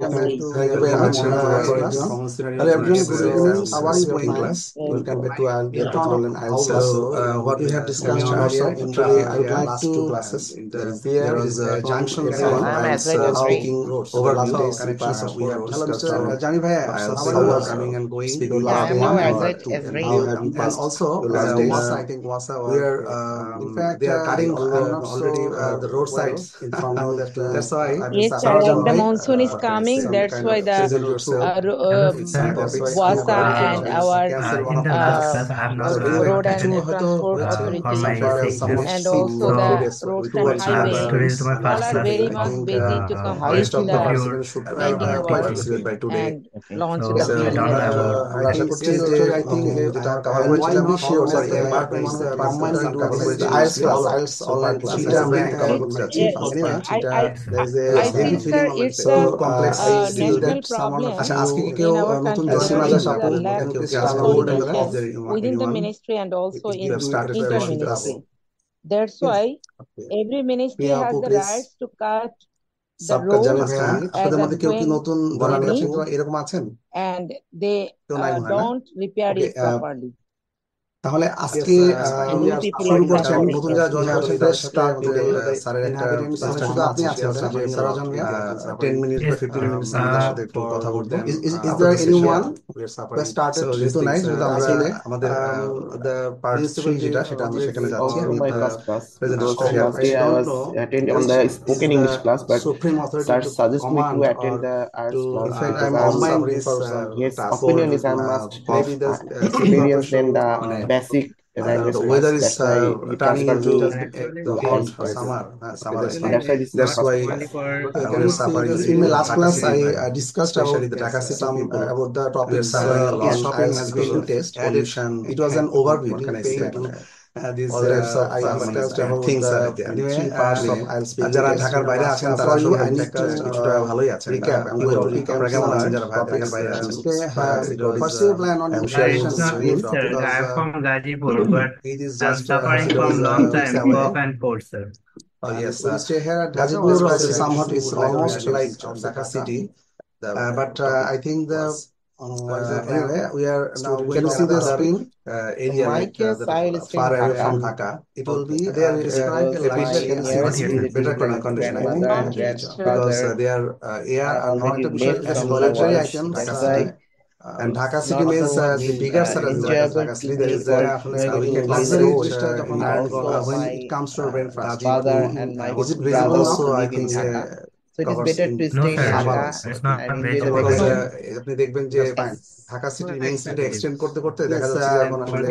Thank you very much for everyone. Hello everyone, good evening. How are you doing class? Welcome back to IELTS Online IELTS class. So what we have discussed earlier, today I would like to there is a junction from IELTS speaking over last days connections we have discussed. Hello Mr. Jani Bhai, how was coming and going? Speaking last day and how have you passed? Also, last days I think we are in fact they are cutting already the roadsides in front of that. That's why Yes, sir. The monsoon is coming. That's why the Wasa and our road and transport authority and also the roads and highways all are very much busy to complete the painting work and launch the I think, sir, it's a national problem in our country. There is a lack of communication within the ministry and also in inter-ministry. That's why every ministry has the rights to cut the road as and when they need, and they don't repair it properly. তাহলে আজকে শুরু করছি আমি নতুন যারা join করছেন fresh start today স্যারের একটা শুধু আপনি আছেন স্যার যে সারাজন মিয়া 10 মিনিট বা 15 মিনিটস আমাদের সাথে একটু কথা বলতে is there anyone who started tonight with আমরা আমাদের দ্য পার্ট 3 যেটা আমরা সেখানে যাচ্ছি আমি I was attending on the spoken English class, but sir suggest me to attend the arts class because his opinion is I must have experience in the basic language. The weather is turning into hot summer. That's why in my last class I discussed about the Dhaka system about the topics shopping has been test pollution. It was an overview. What can I say? These I discussed about things anyway, three parts of I'll speak. যারা ঢাকার বাইরে আছেন তারা সবাই I need to কিছুটা ভালোই আছেন recap. I'm going to recap কেমন আছেন যারা ঢাকার বাইরে আছেন. First you plan on introduction. I'm from Gazipur, but I'm suffering from long time cough and cold, sir. Oh yes, stay here at Gazipur. Somewhat is almost like Dhaka city, but I think the anyway we are now. Can you see the screen? Area like far away from Dhaka. It will be there described better condition because their air are not as luxury items. And Dhaka city means the bigger city. Dhaka city there is we can luxury when it comes to rainfall. Is it visible now? So I think so it is better to stay in Dhaka. আপনি দেখবেন যে Dhaka city main city extend করতে করতে দেখা যাচ্ছে যে এখন আসলে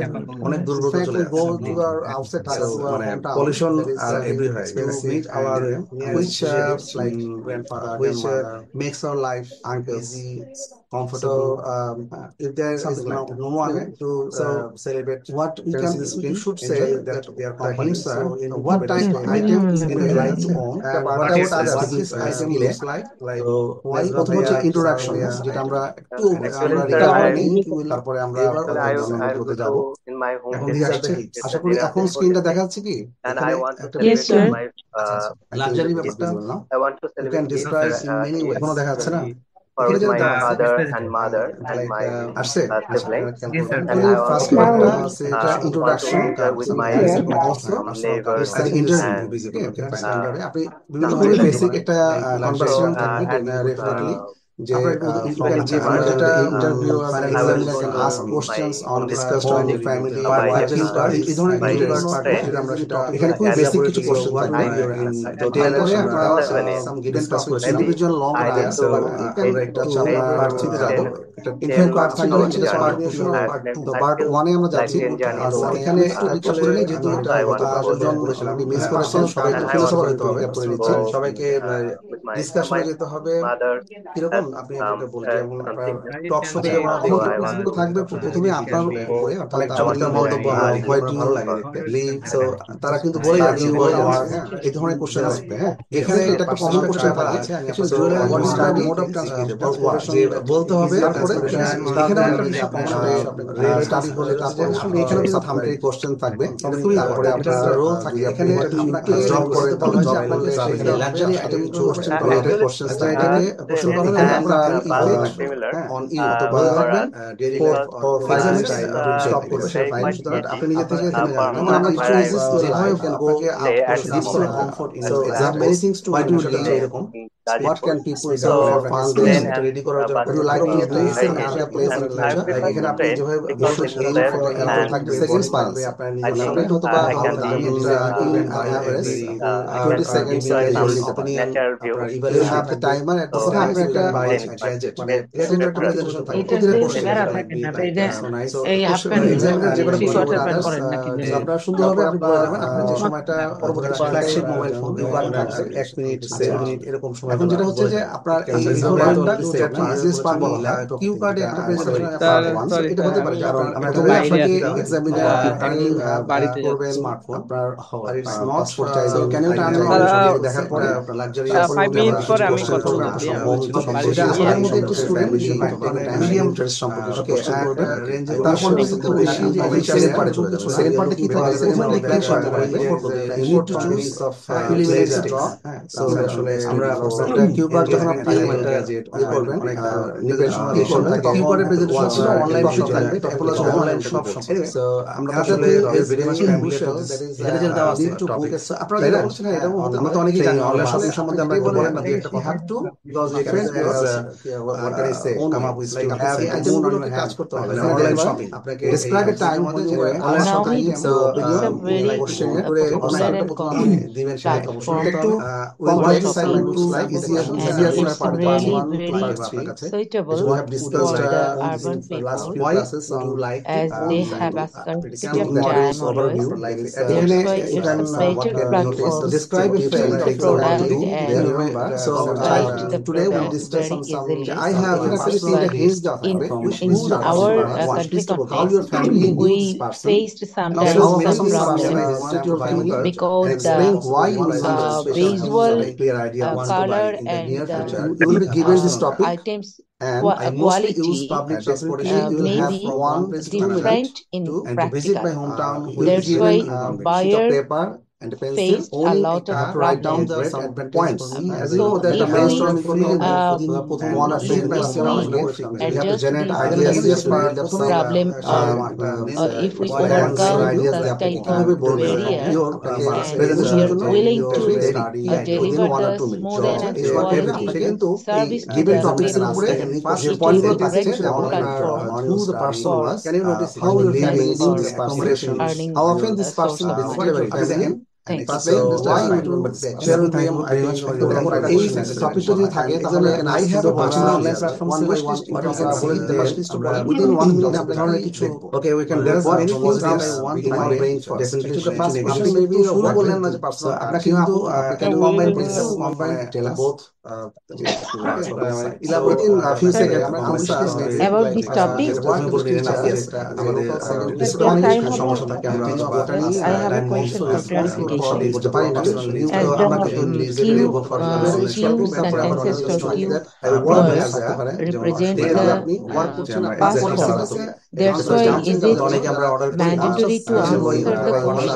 অনেক দূরত্ব চলে যাচ্ছে মানে পলিউশন আর everywhere meet our which like grandfather which makes our life easy comfortable. If there is no one to celebrate what we should say that their companies are what type of items in the like to own what about others item looks like why প্রথম হচ্ছে introduction যেটা আমরা একটু তারপরে আমরা করতে যাব এখন দিয়ে আসছে আশা করি এখন স্ক্রিনটা দেখা যাচ্ছে কি Yes sir. লাক্সারি ব্যাপারটা you can describe in many ways এখনো দেখা যাচ্ছে না with my father and mother and my siblings, and I first want introduction with my neighbors and আপনি বিভিন্ন বেসিক একটা কনভারসেশন থাকবে ডেফিনেটলি যে interview ask questions on discussed on the family এই ধরনের আমরা সেটা এখানে খুব বেসিক কিছু কোশ্চেন থাকবে তারপরে আমরা some given question individual long rides আমরা একটা পার্ট 3 তে যাব ইনফ্যাক্ট পার্ট 3 হচ্ছে পার্ট 2 তো পার্ট 1 এ আমরা যাচ্ছি এখানে একটু রিকোয়েস্ট করে নেই যেহেতু এটা জন আপনি মিস করেছেন সবাইকে ফিলোসফার হতে হবে করে দিচ্ছি সবাইকে ডিসকাশনে যেতে হবে কিরকম আপনি এটা বলতে যেমন আপনার টক শোতে যেমন দেখতে থাকবে প্রথমে আপনার উপরে অর্থাৎ চমৎকার মন্তব্য হয় ভালো লাগে দেখতে সো তারা কিন্তু বলে যাচ্ছে এই ধরনের কোশ্চেন আসবে হ্যাঁ এখানে এটা একটা কমন কোশ্চেন থাকে what is the mode of transportation বলতে হবে তারপরে এখানে একটা স্টাডি হলে তারপরে এখানে কিছু থামতে কোশ্চেন থাকবে তারপরে আপনার রোল থাকে এখানে আপনাকে জব করে তাহলে জব করলে সেখানে luxury item question related question থাকে প্রশ্ন করা similar on you for us daily because life or 5 minutes stop করবে সেটা very ফাইন much সুতরাং easy আপনি নিজে থেকে থেমে যাবেন for না আমরা কিছু where I ইউজেস যেভাবে can go stay at the gives you moment. comfort in So example many things to do এরকম in what Gazipur. can people do So for fun train days has ready করার জন্য would you like to place in another place in lecture এখানে আপনি যেভাবে বলতে aim for around 30 seconds পারবে আপনার নিজের সামনে অথবা I can in average 20 seconds জল দিতে পারেন natural view. you have the timer at the same time you can buy a gadget মানে gadget একটা presentation থাকে এটা প্রতিটা বেশ question প্যারা like থাকে না, like এই যে so nice so এই হাফ প্যান্ট examiner যে কোনো three question quarter pant others পরেন নাকি যে আপনারা সুন্দরভাবে আপনি বলে যাবেন আপনার যে সময়টা পরবর্তী ফ্ল্যাগশিপ মোবাইল ফোন ব্যবহার থাকছে 1 মিনিট 7 মিনিট এরকম সময় এখন যেটা হচ্ছে যে আপনার এই ইনফরমেশনটা বিজনেস পার্ট বলা হয় কিউ কার্ডে একটা প্রেজেন্টেশন পার্ট 1 এটা হতে পারে যে আমরা প্রথমে আপনাকে এক্সামিনার আপনি বাড়িতে করবেন স্মার্টফোন আপনার পাসপোর্ট চাইবেন So ক্যান ইউ টার্ন দেখার পরে আপনার লাক্সারি 5 মিনিট পরে আমি কথা বলছি সেটা আমাদের মধ্যে একটু স্টুডেন্ট মিডিয়াম ইন্টারেস্ট সম্পর্কে কোশ্চেন করবেন তারপর সবচেয়ে বেশি যে সেকেন্ড পার্টে চলে যাবে সেকেন্ড পার্টে কি থাকে সেকেন্ড পার্টে ক্লিক করতে পারবে you need to choose preliminary stage so আসলে আমরা একটা কিউ কার্ড যখন আপনি একটা করবেন নির্দেশন কিউ কার্ডের প্রেজেন্টেশন ছিল অনলাইন শপ থাকবে তারপরে অনলাইন শপ সো আমরা আসলে very much computer that is এটা যেটা দেওয়া আছে টপিক আপনারা যেটা বলছেন এটা আমরা তো অনেকেই জানি অনলাইন শপিং সম্বন্ধে আমরা বলেন না দুই একটা কথা to because you can what can I say come up with like have আইটেমগুলোকে কাজ করতে হবে অনলাইন শপিং আপনাকে ডেসক্রাইব এ টাইম মধ্যে যে অনলাইন শপিং সো কোশ্চেন করে দিবেন সেটা অবশ্যই একটু কমপ্লেক্স সাইড টু ইজিয়ার করার পার্ট 1 2 5 আপনার কাছে suitable we have discussed for the urban last few people classes so you like as they have a sensitive modules time overview always. like That's why it's a better platform describe a friend to like product do and there remember so write the today we product discuss very on some easily. I have actually seen the hints of in our country how your context, family we needs person faced sometimes how some problems your family because explain why you visual clear idea color in the near and future you will be given this topic items and I mostly use public transportation. You will have maybe from 1 place to different in to and to visit my practical. hometown. Will be That's given why sheet of buyer paper and a pencil. faced a Only lot of I have to write down the problems. some points. As you So know that if the we, brainstorming if one or two we you have to adjust generate these ideas just for the problem if we overcome such type of barrier and we are willing to deliver the smooth and quality service to given the topics in people, উপরে যে it is পয়েন্টগুলো a থাকছে great platform who the person was for can you notice how your family business needs or this person earning how often this a source person of visited your money. family and Thanks. explain why you to share with them এই টপিকটা যদি থাকে তাহলে I have a personal online platform say by one what is within 1 minute আমরা ধরনের কিছু okay we can there are many things that I want to my brain first definitely the first আপনি maybe শুরু বললেন না যে personal আপনারা কিন্তু can combine both elaborate in a few seconds আমরা answer About this topic, সমস্যা থাকে আমরা I have a question for clarification. করতে পারি না As the few sentences to you words represent the passport. That's why is it mandatory to answer the question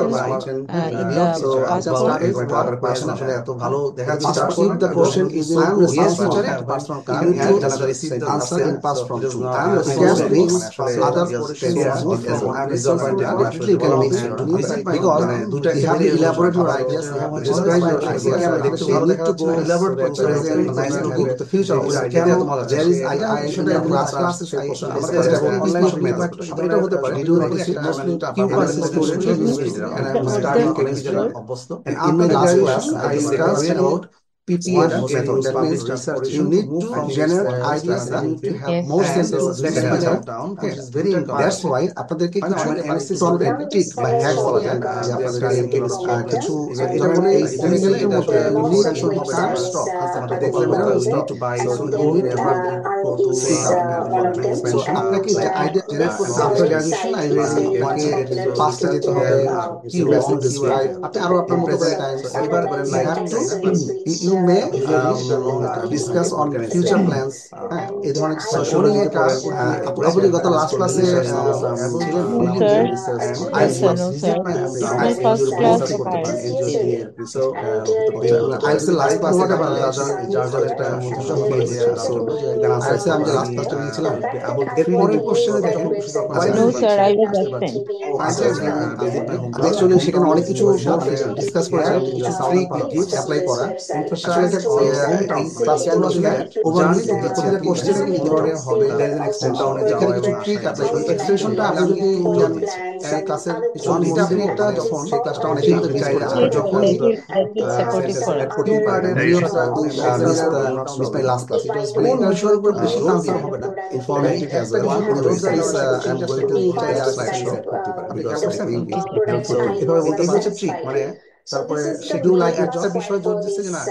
in the passport? আসলে এত ভালো দেখা যাচ্ছে if the question is in personal card you have to answer in past from two you can mix other questions you can mix because you have to elaborate your ideas you have to describe your ideas you need to go elaborate present nice to give the future of there is I should have classes online এটা হতে পারে video notice mostly আপনারা student and I'm starting chemistry অভ্যস্ত and in my last class I discussed about PPF method that means research you need to generate ideas you need to have more sentences down which is very important that's why আপনাদেরকে কিছু টিপ বা hack বলা যায় যে আপনাদের কিছু এটা বলে এই টেকনিক্যালি মধ্যে নিড টু স্টক আমাদের দেখলে we need to buy so you need to have so আপনাকে যে আইডিয়া জেনারেট করতে আফটার গ্র্যাজুয়েশন আই ওয়াকে ফাস্টে যেতে হবে কি ওয়ান্ট টু ডিসক্রাইব আপনি আরো আপনার মতো করে টাইম এবার বলেন like you you may discuss on future plans. এই ধরনের সোশ্যাল আপনি গত লাস্ট ক্লাসে ছিলেন? No, sir. Yes, sir. No, sir. It's my first class of IELTS. IELTS last ক্লাসে যার একটা IELTS আমি লাস্ট ক্লাসটা নিয়েছিলাম। এরপরের কোশ্চেনে দেখেন, No, sir. I was absent. Actually সেখানে অনেক কিছু ডিসকাস করেছে, কিছু ফ্রি টিপস অ্যাপ্লাই করা। আসলে এই ক্লাসগুলো আসলে ওভারলি প্রতিটা কোশ্চেনে কি ধরনের হবে, এখানে কিছু ট্রিক অ্যাপ্লাই করি। এক্সটেনশনটা আপনি যদি এই ক্লাসের কিছু ট্রিকটা যখন সেই ক্লাসটা অনেক কিন্তু যখন Supportive for us. miss my last class. It was very বিষয়ের উপর বেশি আনসার হবে না, informative as well. I'm going to try a slideshow আপনি খেয়াল করছেন? এভাবে বলতে হচ্ছে ট্রিক, মানে তারপরে শিডিউল একটা বিষয় জোর দিচ্ছে যে না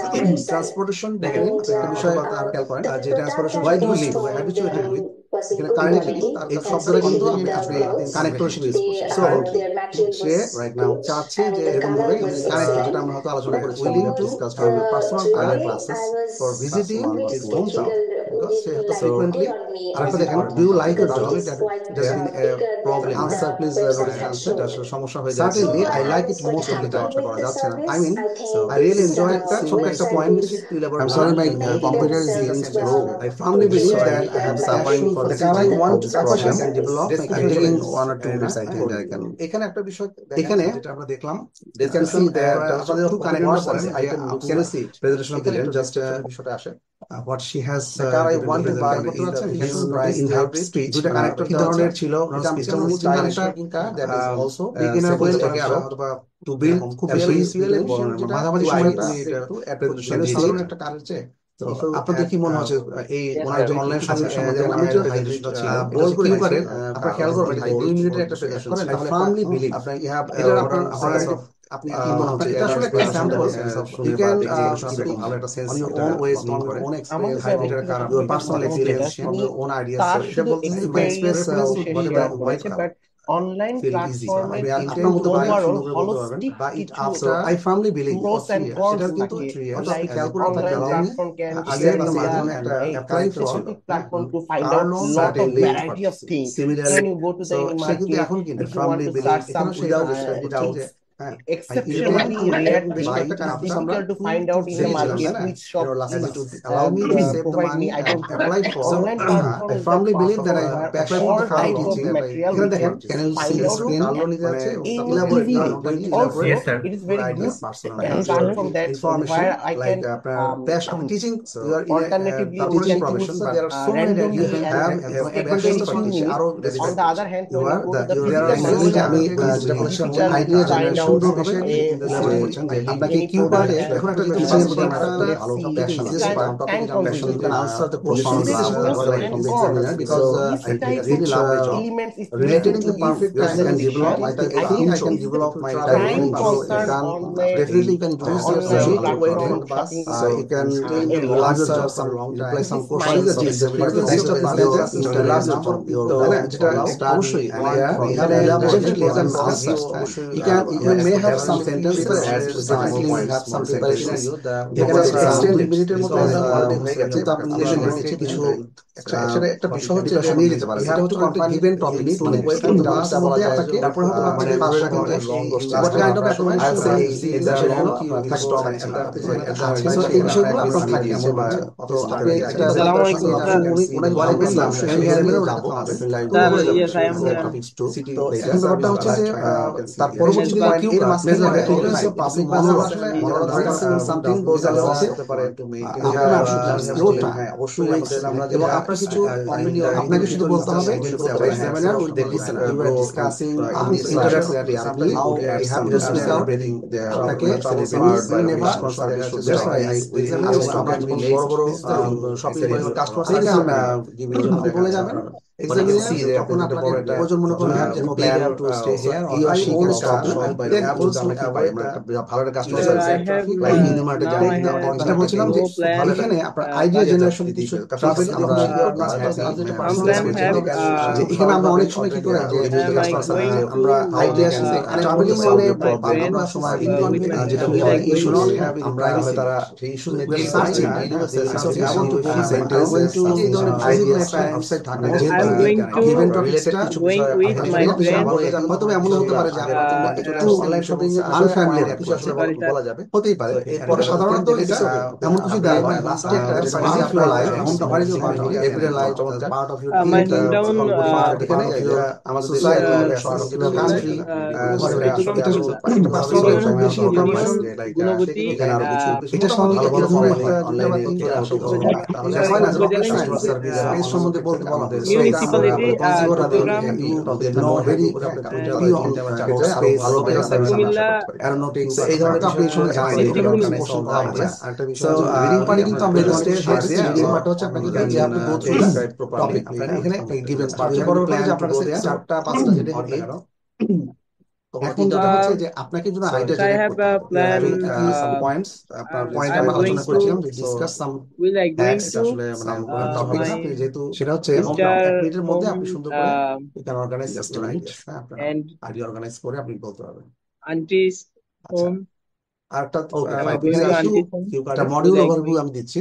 ট্রান্সপোর্টেশন দেখেন একটা বিষয় তার খেয়াল করেন যে transportation why do live habituated with, এখানে কারেন্টলি এই শব্দটা কিন্তু আপনি কানেক্টর হিসেবে ইউজ করছেন। সো সে রাইট নাও চাচ্ছে যে এরকম ভাবে কানেক্টর, যেটা আমরা হয়তো আলোচনা করেছি, willing to discuss for personal private classes for visiting his home town, because সে হয়তো ফ্রিকোয়েন্টলি। আরেকটা দেখেন, do you like your job, that just been a problem, answer please notice answer, এটা আসলে সমস্যা হয়ে যায়। Certainly I like it most of the time, করা যাচ্ছে না। I mean, I really enjoy একটা ছোট্ট একটা point. I'm sorry, my computer is getting slow. I firmly believe that I have suffering for the time I want to problem and develop. I'm taking 1 or 2 minutes. I think I can. এখানে একটা বিষয় এখানে যেটা আমরা দেখলাম, they can see that আপনাদের একটু connect করেন। I can see presentation দিলেন, just বিষয়টা আসে what she has I want to bar করতে পারছেন in her speech, দুটো কানেক্টর কি ধরনের ছিল, স্পিচটা connector that is also beginner বলে থেকে আরো টু বিল্ড খুব বেশি মাঝামাঝি সময়টা একটু প্রেজেন্টেশন একটা কাজ আছে। তো আপনাদের কি মনে হচ্ছে এই অনলাইন বল করে পারে আপনারা খেয়াল করবেন 2 মিনিটের একটা প্রেজেন্টেশন করেন, তাহলে ফার্মলি বিলিভ আপনারা ইউ হ্যাভ এটা আপনারা আপনি কি মনে হচ্ছে এটা আসলে একটা স্যাম্পল ইউ ক্যান ভালো একটা sense on your own ways, on your own experience, highlighter কারণ your personal experience, on your own ideas, এটা বলতে you can express whatever white online platform overall holistic so I firmly believe pros and cons কিন্তু like online platform can share apply for platform to find out lot of variety of things. When you go to the market, if you want to start something exceptionally rare thing, difficult to find out in the market which shop allow me to provide me. I don't apply for online platform. I firmly believe that I passion for the type of material we can you see the screen also Yes, sir. it is very good and platform that where I can passion teaching alternatively teaching profession, but there are so many that you have on the other hand you are the idea সুন্দরভাবে আপনাকে Q পার্টে এখন একটা teaching এর প্রতি একটা ভালো passion আছে, topic passion you can answer the question from the examiner because I really love the job related in the perfect time and develop I think I can develop my time definitely you can introduce yourself wait on the bus you can answer some reply some questions but the best of is your যেটা অবশ্যই definitely an answer you may have some sentences as definitely you have some preparation you can extend minute মতো হয়ে গেছে তো আপনি নিজে কিছু একটা বিষয় হচ্ছে নিয়ে যেতে পারেন, এটা হচ্ছে একটা গিভেন টপিক মানে ক্লাসের মধ্যে আপনাকে তারপর হয়তো মানে 5 second what kind of I'll say সেগুলো থাকে এই বিষয়গুলো আপনার থাকে তো আপনি এটা উনি বলেছিলাম তো এখন ব্যাপারটা হচ্ছে যে তার পরবর্তী এর মাঝখানে পাবলিক সামথিং গোজ অন হতে পারে অবশ্যই এবং আপনার কিছু আপনাকে শুধু বলতে হবে examiner will they listen you are discussing interactive আপনি how you have to speak out আপনাকে নেভার দ্যাটস ওয়াই আই বড় বড় শপিং কাস্টমার সার্ভিস বলে যাবেন examiner তখন আপনাকে প্রয়োজন মনে করেন যে plan to stay here or he or she can stop then আমরা কি পাই আমরা একটা ভালো একটা কাস্টমার সার্ভিস লাইক ইউনিমার্টে যাই যেটা বলছিলাম যে এখানে আপনার আইডিয়া জেনারেশন কিছু ট্রাফিক আমরা যে এখানে আমরা অনেক সময় কি করি যে আমরা আইডিয়া ট্রাভেলিং মানে আমরা সময় যেটা ইস্যু আমরা তারা ইস্যু সার্চিং হয়তো এমন হতে পারে যে একটু অনলাইন শপিং আনফ্যামিলিয়ার বলা যাবে হতেই পারে এরপরে সাধারণত এটা এমন কিছু দেওয়া হয় লাস্টে একটা লাইফ এমনটা হয় যে everyday life part of your এখানে আমাদের সোসাইটি কান্ট্রি বেশি ইনফরমেশন এটা সম্বন্ধে সম্বন্ধে বলতে বলা অ্যারোনটিক্স এই ধরনের আপনি কিন্তু আমরা হচ্ছে আপনাকে যে আপনি গো থ্রু টপিক এখানে গিভেন আপনার কাছে 4টা 5টা যেটা হবে এখন যেটা হচ্ছে যে আপনাকে যদি আইডিয়া সাম পয়েন্টস আপনার পয়েন্ট আমরা আলোচনা করেছিলাম যে ডিসকাস সাম আসলে মানে টপিকস যেহেতু সেটা হচ্ছে মিনিটের মধ্যে আপনি সুন্দর করে ক্যান অর্গানাইজ জাস্ট রাইট আপনার আইডিয়া অর্গানাইজ করে আপনি বলতে পারবেন আন্টিস হোম আরটা একটা মডিউল ওভারভিউ আমি দিচ্ছি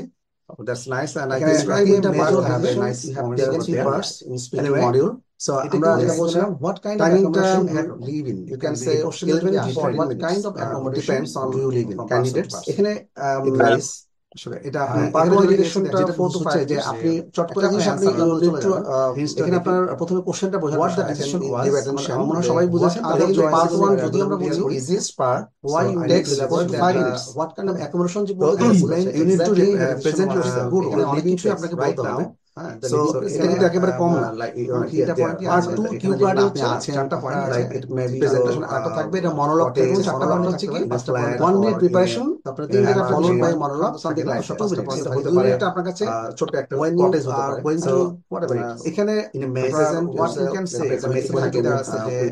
that's nice and I can describe it major have a nice you have taken 3 parts in speaking module so আমরা যেটা বলছিলাম what kind of accommodation you live in you can say 11 to what kind of accommodation depends on who you live in candidates এখানে advice আসলে এটা part 1 রিলেশনটা 4 to 5 যে আপনি চট করে জিনিস আপনি এখানে আপনার প্রথমে কোশ্চেনটা বোঝার what the decision was আমরা সবাই বুঝেছেন তাহলে পার্ট 1 যদি আমরা বলছি easiest part why you takes 5 minutes what kind of accommodation you you need to present yourself good এখানে অনেক কিছু আপনাকে বলতে হবে So এটা কিন্তু একেবারে কম না লাইক এটা পয়েন্ট পার্ট 2 কিউ কার্ডে আপনি আছেন চারটা point like it may be presentation আরেকটা থাকবে এটা মনোলগ থেকে চারটা পয়েন্ট হচ্ছে কি 1 মিনিট প্রিপারেশন তারপরে 3 minute followed by monologue something like short point হতে পারে এটা আপনার কাছে ছোট একটা কটেজ হতে পারে গোইং টু হোয়াটএভার এখানে in a present what you can say message থাকে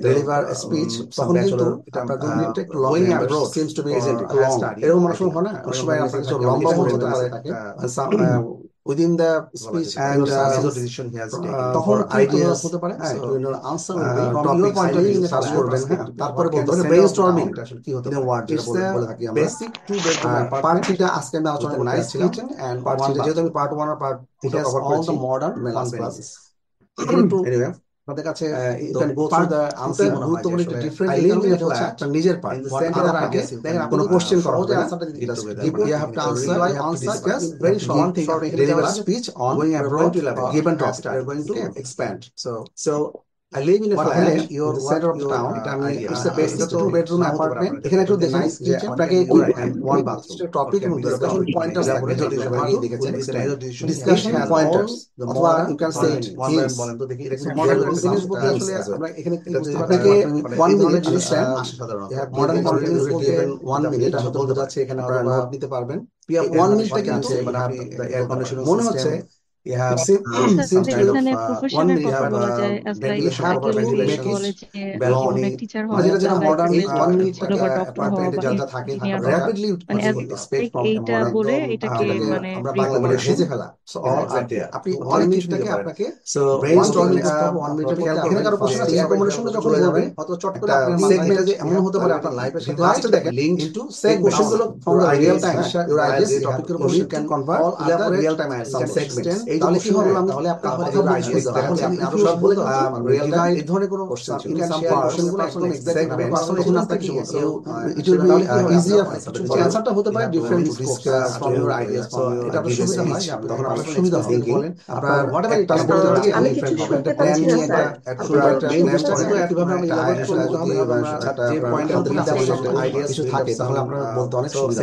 ডেলিভার স্পিচ তখন কিন্তু এটা আপনার 2 মিনিট একটু long abroad seems to be long এরকম অনেক সময় হয় না অনেক সময় আপনার কাছে লম্বা হতে পারে within the speech and decision he has taken তখন ideas হতে পারে answer from your point of view search করবেন তারপরে বলতে হবে ব্রেইনস্টর্মিং আসলে কি হতে পারে ওয়ার্ড যেটা বলে থাকি আমরা বেসিক টু পার্ট 3টা আজকে আমি আলোচনা করব নাইস কিচেন এন্ড পার্ট 3 যেহেতু আমি পার্ট 1 আর পার্ট 2 টা কভার করেছি মডার্ন ক্লাসেস একটু এনিওয়ে আমাদের কাছে you go through the answer গুরুত্বপূর্ণ একটা ডিফারেন্ট এটা হচ্ছে আপনার নিজের পার্ট সেন্টার আগে দেখেন কোনো কোশ্চেন করা হচ্ছে আনসারটা দিতে you have to answer discuss very short thing deliver speech on going abroad given topic you are going to expand so I live in a flat, you're the center of the town. It's a basic 2-bedroom apartment. এখানে একটু দেখেন যে আপনাকে one bathroom topic এবং discussion pointers থাকবে যদি সবাই দেখেছেন discussion pointers অথবা you can say hints বলেন তো দেখি এরকম মডেল জিনিস বলতে আসলে আমরা এখানে আপনাকে 1 মিনিট জিনিস আসে সাধারণত মডেল কন্টিনিউস given 1 মিনিট এটা বলতে যাচ্ছে এখানে আপনারা নোট নিতে পারবেন 1 মিনিটে কিন্তু এয়ার কন্ডিশনিং মনে হচ্ছে you have seems kind of one minute you have যেটা যেটা মডার্ন 1 মিনিট অ্যাপার্টমেন্টে যেটা থাকে র‍্যাপিডলি এক্সপেক্ট ফ্রম বলে এটাকে মানে আমরা বাংলা বলে সেজে ফেলা সো অল আর দেয়ার আপনি 1 মিনিটটাকে আপনাকে সো ব্রেইনস্টর্মিং 1 মিনিটের মধ্যে এখানে কারো কোশ্চেন আছে অ্যাকোমোডেশনে যখন যাবেন অত চট করে আপনার সেগমেন্টে যে এমন হতে পারে আপনার লাইফে সেটা লাস্টে দেখেন লিংক ইনটু সেম কোশ্চেনগুলো from the real time your ideas টপিকের উপর you can convert all other real time some segments তাহলে কি হবে তাহলে আপনার আইডিয়াস দেখুন আপনি আরো সব বলে রিয়েল টাইম এই ধরনের কোনো কোশ্চেন ইউ ক্যান শেয়ার কোশ্চেনগুলো আসলে সেগমেন্ট তখন আপনাকে ইট উইল বি ইজিয়ার অ্যানসারটা হতে পারে different discuss from your ideas এটা আপনার সুবিধা হয় তখন আপনার সুবিধা হবে বলেন আপনার হোয়াটএভার ইট টাস্ক করতে হবে আমি কিছু শুনতে পাচ্ছি না স্যার একটা কিভাবে আমি ইলাবোরেট করতে হবে যে পয়েন্ট অফ দ্য আইডিয়াস কিছু থাকে তাহলে আপনার বলতে অনেক সুবিধা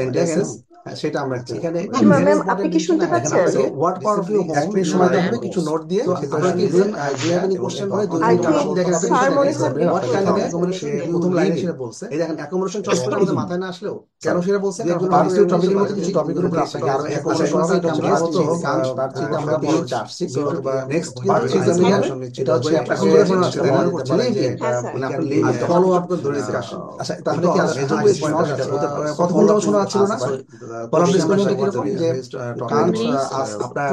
হয় সেটা আমরা এখানে ম্যাম আপনি কি শুনতে পাচ্ছেন? What part of your home সময় দেওয়া হবে কিছু নোট দিয়ে আমরা কি then you have any question করে দুই I মিনিট আমরা think দেখেন আপনি স্যার মনে হয় হোয়াট কাইন্ড অফ অ্যাকোমোডেশন প্রথম লাইনে সেটা বলছে এই দেখেন অ্যাকোমোডেশন চটপট আমাদের মাথায় না আসলেও কেন সেটা বলছে পার্সিউ টপিকের মধ্যে কিছু টপিকের উপর আপনাকে আরো অ্যাকোমোডেশন আছে এটা আমরা মতো পার্সিতে আমরা পড়তে আসছি নেক্সট পার্ট এটা হচ্ছে অ্যাকোমোডেশন আছে তাই না মানে আপনি ফলো আপ করে ধরে ডিসকাশন আচ্ছা তাহলে কি কতক্ষণ ধরে শোনা যাচ্ছিল না কলাম ডিসকাশন কি রকম যে কান্ট আপনার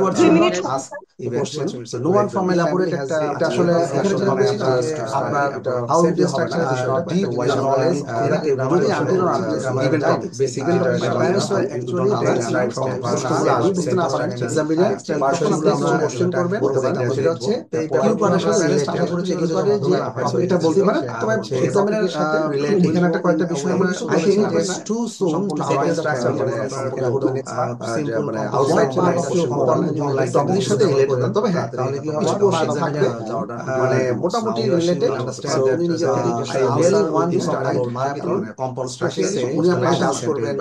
ask a question so no one from elaborate একটা এটা আসলে আপনার how it is structured deep knowledge এটাকে যদি আনতে না given topic basically my parents were actually right from বুঝতে না পারেন এক্সামিনার পার্সোনালি আমরা কোশ্চেন করবেন সেটা হচ্ছে কিউ পার্টের সাথে রিলেট আশা করি যে এটা বলতে পারেন তবে এক্সামিনারের সাথে রিলেট এখানে একটা কয়েকটা বিষয় আমরা I think it is too soon to take the structure মানে আউটসাইড টপিকের সাথে রিলেট করতে তবে হ্যাঁ তাহলে কি কিছু কোশ্চেন থাকবে মানে মোটামুটি রিলেটেড সো উনি নিজে থেকে I really want to study my compound structure উনি আপনাকে ডান্স করবেন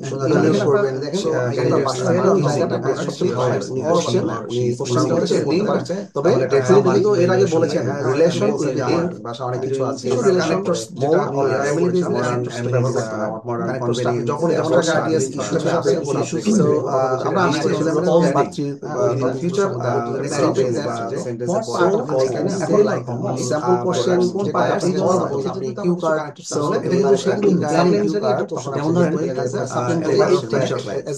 সুন্দর করবেন দেখেন এখানে পার্সোনাল জায়গাটা সবচেয়ে ভালো উনি কোশ্চেনটা হচ্ছে লিংক আছে তবে ডেফিনেটলি তো এর আগে বলেছেন রিলেশন আমার ভাষা অনেক কিছু আছে কানেক্টরস মোর ফ্যামিলি বিজনেস মডার্ন কনস্ট্রাক্ট যখন আমরা আইডিয়াস ইস্যুস আছে ইস্যুস তো আমরা আসছি অল বাচ্চি ফিউচার নেক্সট টপিক এখন লাইক স্যাম্পল কোশ্চেন কোন পার্ট থেকে আপনি কিউ কার্ড সো এটা কিন্তু সেই এক্সামিনেশনে একটা প্রশ্ন যেমন ধরেন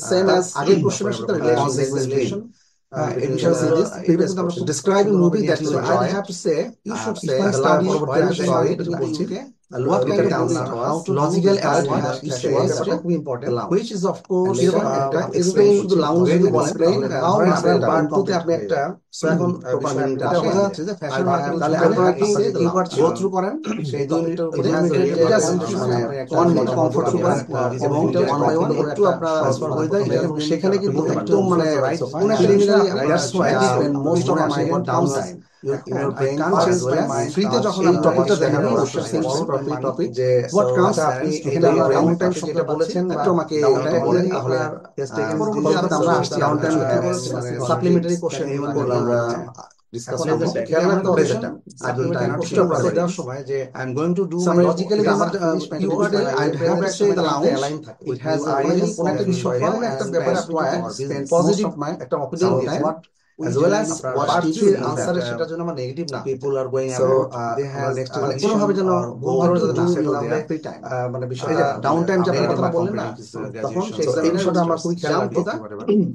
সেম অ্যাজ আগের কোশ্চেনের সাথে relation in shall say this describe a movie that you enjoy. I have to say you should say the study what kind of logical element is very important which is of course explain to the lounge explain how part to আপনি একটা so এখন proper মিনিংটা এটা বোঝা যাচ্ছে যে fashion তাহলে আপনারা কি গো থ্রু করেন সেই 2 মিনিটের উপরে মানে ওয়ান মিনিট কমফর্ট থ্রু করেন এবং ওয়ান বাই ওয়ান একটু আপনারা হয়ে যায় এবং সেখানে কিন্তু একদম মানে কোন preliminary that's why I spend most of my down time your brain can't change my mind ফ্রিতে যখন এই টপিকটা দেখানো টপিক যে what comes আপনি এখানে আমরা রাউন্ড টাইম যেটা বলেছেন একটু আমাকে এটা বলেন তাহলে পরবর্তীতে আমরা আসছি রাউন্ড টাইম সাপ্লিমেন্টারি কোশ্চেন বললাম আমরা ডিসকাস করব খেয়াল রাখতে হবে যেটা আগে টাইম প্রশ্ন করে দেওয়ার সময় যে I am going to do logically keyword I have to say the line থাকে ইট হ্যাজ কোন একটা বিষয় একটা ব্যাপারে আপনি পজিটিভ মাইন্ড একটা opinion as well as part 3 answer সেটার জন্য আমরা নেগেটিভ না people are going so they have মানে কোন ভাবে যেন গোলর যদি না সেটা আমরা ফ্রি টাইম মানে বিষয়টা ডাউন টাইম যে আপনি কথা বললেন না তখন সেই এক্সামিনেশনটা আমরা খুবই খেয়াল রাখতে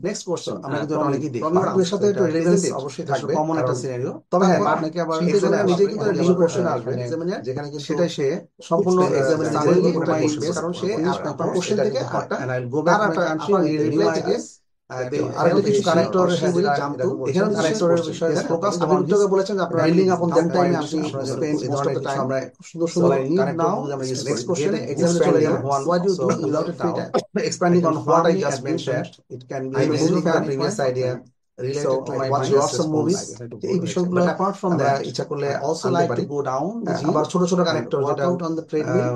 নেক্সট কোশ্চেন আমরা কিন্তু অনেকেই দেখি প্রবলেমের সাথে একটু রিলেভেন্স অবশ্যই থাকবে কমন একটা সিনারিও তবে হ্যাঁ আপনাকে আবার এক্সামিনার নিজে কিন্তু কিছু কোশ্চেন আসবে এক্সামিনার যেখানে কিন্তু সেটাই সে সম্পূর্ণ এক্সামিনার কারণ সে আপনার কোশ্চেন থেকে একটা আর একটা আনসার রিপ্লাই থেকে আরেকটা কিছু কানেক্টর জাম্প টু এখানে কানেক্টরের বিষয়ে ফোকাস আপনি উত্তরে বলেছেন যে আপনারা বিল্ডিং আপন দ্যাট টাইম আপনি spend most of the time আমরা সুন্দর সুন্দর নাও নেক্সট কোশ্চেনে এক্সামিনে চলে যাবেন what you do without a free time expanding on what I just mentioned it can be basically previous idea related to my watch some movies এই বিষয়গুলো apart from that ইচ্ছা করলে also like to go down আবার ছোট ছোট connector যেটা out on the treadmill